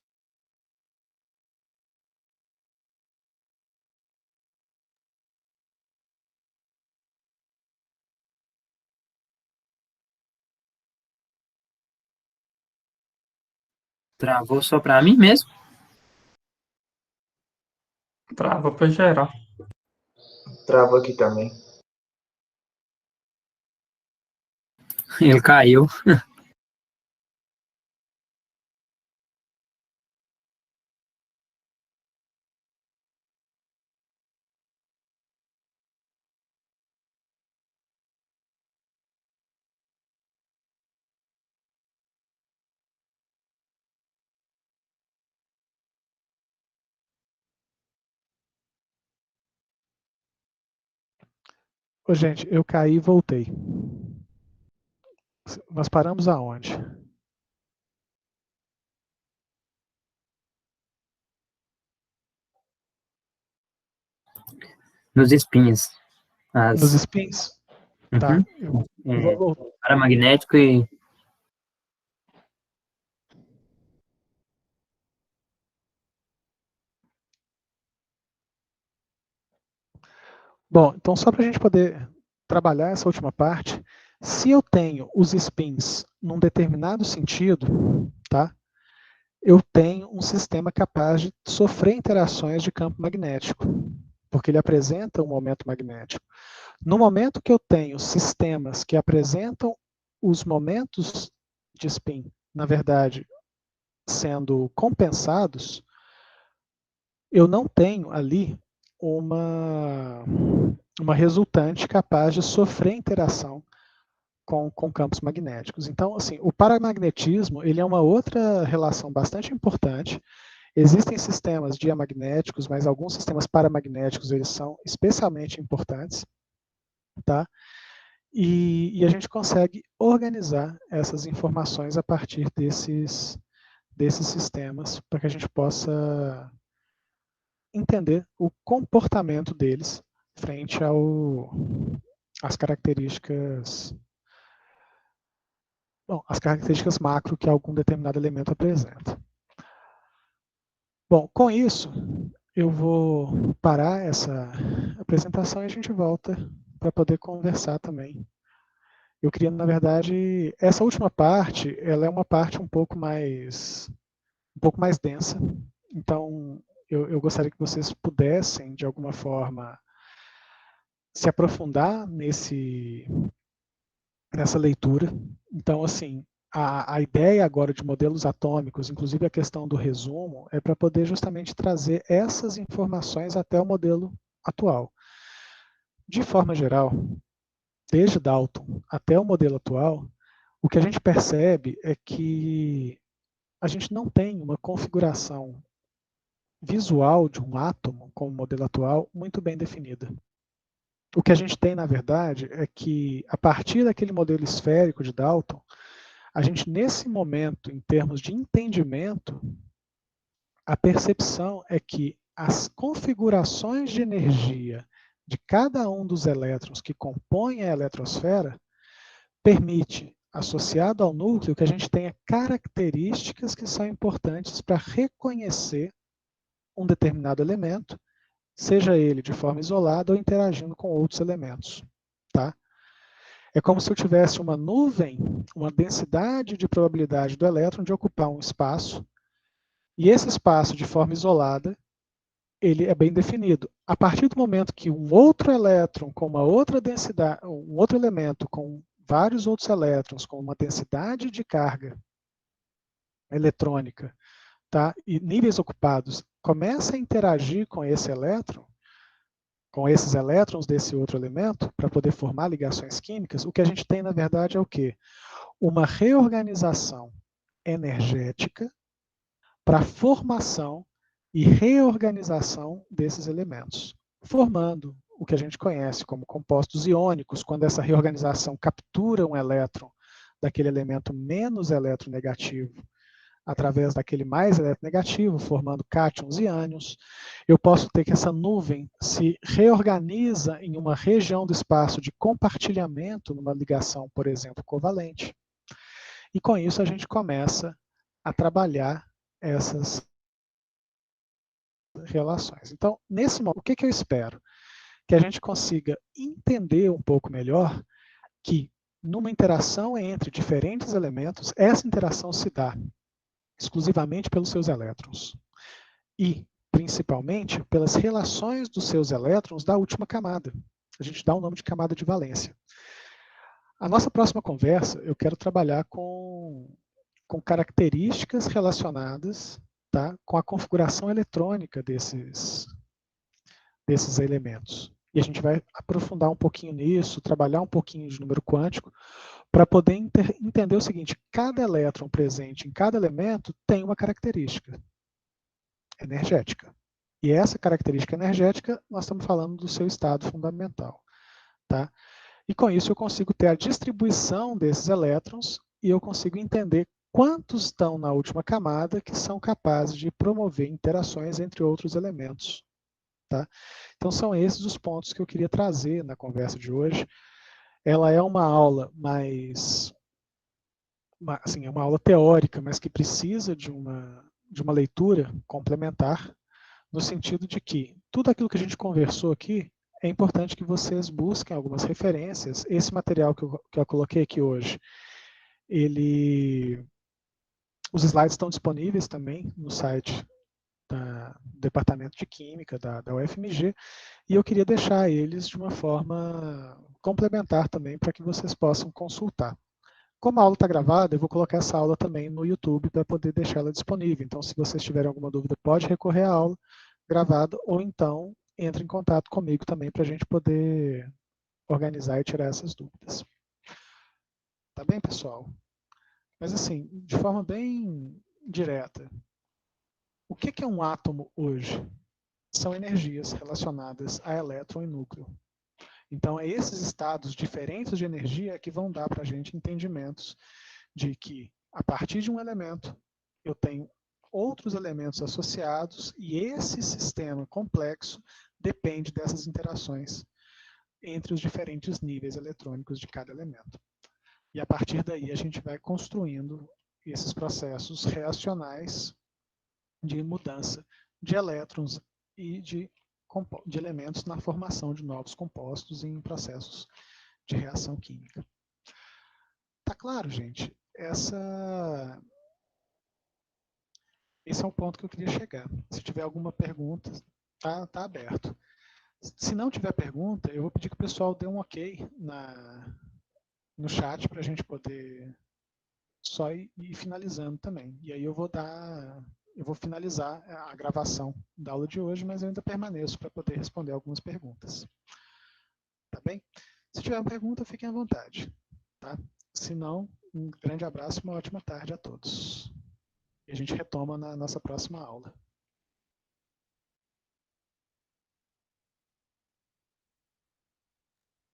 Travou só pra mim mesmo? Trava para geral. Travou aqui também. Ele caiu. Ô, gente, eu caí e voltei. Nós paramos aonde? Nos espinhos. Nos spins? Tá. Uhum. Eu vou voltar. Paramagnético e... Bom, então só para a gente poder trabalhar essa última parte, se eu tenho os spins num determinado sentido, tá? Eu tenho um sistema capaz de sofrer interações de campo magnético, porque ele apresenta um momento magnético. No momento que eu tenho sistemas que apresentam os momentos de spin, na verdade, sendo compensados, eu não tenho ali uma resultante capaz de sofrer interação com campos magnéticos. Então, assim, o paramagnetismo ele é uma outra relação bastante importante. Existem sistemas diamagnéticos, mas alguns sistemas paramagnéticos eles são especialmente importantes, tá? E a gente consegue organizar essas informações a partir desses sistemas para que a gente possa entender o comportamento deles frente às características, as características macro que algum determinado elemento apresenta. Bom, com isso, eu vou parar essa apresentação e a gente volta para poder conversar também. Eu queria, na verdade, essa última parte, ela é uma parte um pouco mais densa, então eu gostaria que vocês pudessem, de alguma forma, se aprofundar nessa leitura. Então, assim, a ideia agora de modelos atômicos, inclusive a questão do resumo, é para poder justamente trazer essas informações até o modelo atual. De forma geral, desde Dalton até o modelo atual, o que a gente percebe é que a gente não tem uma configuração visual de um átomo, como o modelo atual, muito bem definida. O que a gente tem, na verdade, é que, a partir daquele modelo esférico de Dalton, a gente, nesse momento, em termos de entendimento, a percepção é que as configurações de energia de cada um dos elétrons que compõem a eletrosfera permite, associado ao núcleo, que a gente tenha características que são importantes para reconhecer um determinado elemento, seja ele de forma isolada ou interagindo com outros elementos. Tá? É como se eu tivesse uma nuvem, uma densidade de probabilidade do elétron de ocupar um espaço, e esse espaço, de forma isolada, ele é bem definido. A partir do momento que um outro elétron com uma outra densidade, um outro elemento com vários outros elétrons com uma densidade de carga eletrônica, tá, e níveis ocupados, começa a interagir com esse elétron, com esses elétrons desse outro elemento, para poder formar ligações químicas, o que a gente tem, na verdade, é o quê? Uma reorganização energética para a formação e reorganização desses elementos, formando o que a gente conhece como compostos iônicos, quando essa reorganização captura um elétron daquele elemento menos eletronegativo através daquele mais eletronegativo, formando cátions e ânions. Eu posso ter que essa nuvem se reorganiza em uma região do espaço de compartilhamento, numa ligação, por exemplo, covalente. E com isso a gente começa a trabalhar essas relações. Então, nesse momento, o que eu espero? Que a gente consiga entender um pouco melhor que, numa interação entre diferentes elementos, essa interação se dá exclusivamente pelos seus elétrons. E, principalmente, pelas relações dos seus elétrons da última camada. A gente dá o nome de camada de valência. A nossa próxima conversa, eu quero trabalhar com características relacionadas, tá, com a configuração eletrônica desses elementos. E a gente vai aprofundar um pouquinho nisso, trabalhar um pouquinho de número quântico, para poder entender o seguinte: cada elétron presente em cada elemento tem uma característica energética. E essa característica energética, nós estamos falando do seu estado fundamental. Tá? E com isso eu consigo ter a distribuição desses elétrons e eu consigo entender quantos estão na última camada que são capazes de promover interações entre outros elementos. Tá? Então são esses os pontos que eu queria trazer na conversa de hoje. Ela é uma aula mais, assim, é uma aula teórica, mas que precisa de uma leitura complementar, no sentido de que tudo aquilo que a gente conversou aqui, é importante que vocês busquem algumas referências. Esse material que eu coloquei aqui hoje, os slides estão disponíveis também no site do Departamento de Química da UFMG, e eu queria deixar eles de uma forma complementar também, para que vocês possam consultar. Como a aula está gravada, eu vou colocar essa aula também no YouTube para poder deixar ela disponível. Então, se vocês tiverem alguma dúvida, pode recorrer à aula gravada, ou então entre em contato comigo também para a gente poder organizar e tirar essas dúvidas. Tá bem, pessoal? Mas assim, de forma bem direta, o que é um átomo hoje? São energias relacionadas a elétron e núcleo. Então, é esses estados diferentes de energia que vão dar para a gente entendimentos de que, a partir de um elemento, eu tenho outros elementos associados e esse sistema complexo depende dessas interações entre os diferentes níveis eletrônicos de cada elemento. E a partir daí a gente vai construindo esses processos reacionais de mudança de elétrons e de elementos na formação de novos compostos em processos de reação química. Tá claro, gente? Esse é o ponto que eu queria chegar. Se tiver alguma pergunta, tá aberto. Se não tiver pergunta, eu vou pedir que o pessoal dê um ok no chat para a gente poder só ir finalizando também. E aí eu vou finalizar a gravação da aula de hoje, mas eu ainda permaneço para poder responder algumas perguntas. Tá bem? Se tiver uma pergunta, fiquem à vontade. Tá? Se não, um grande abraço e uma ótima tarde a todos. E a gente retoma na nossa próxima aula.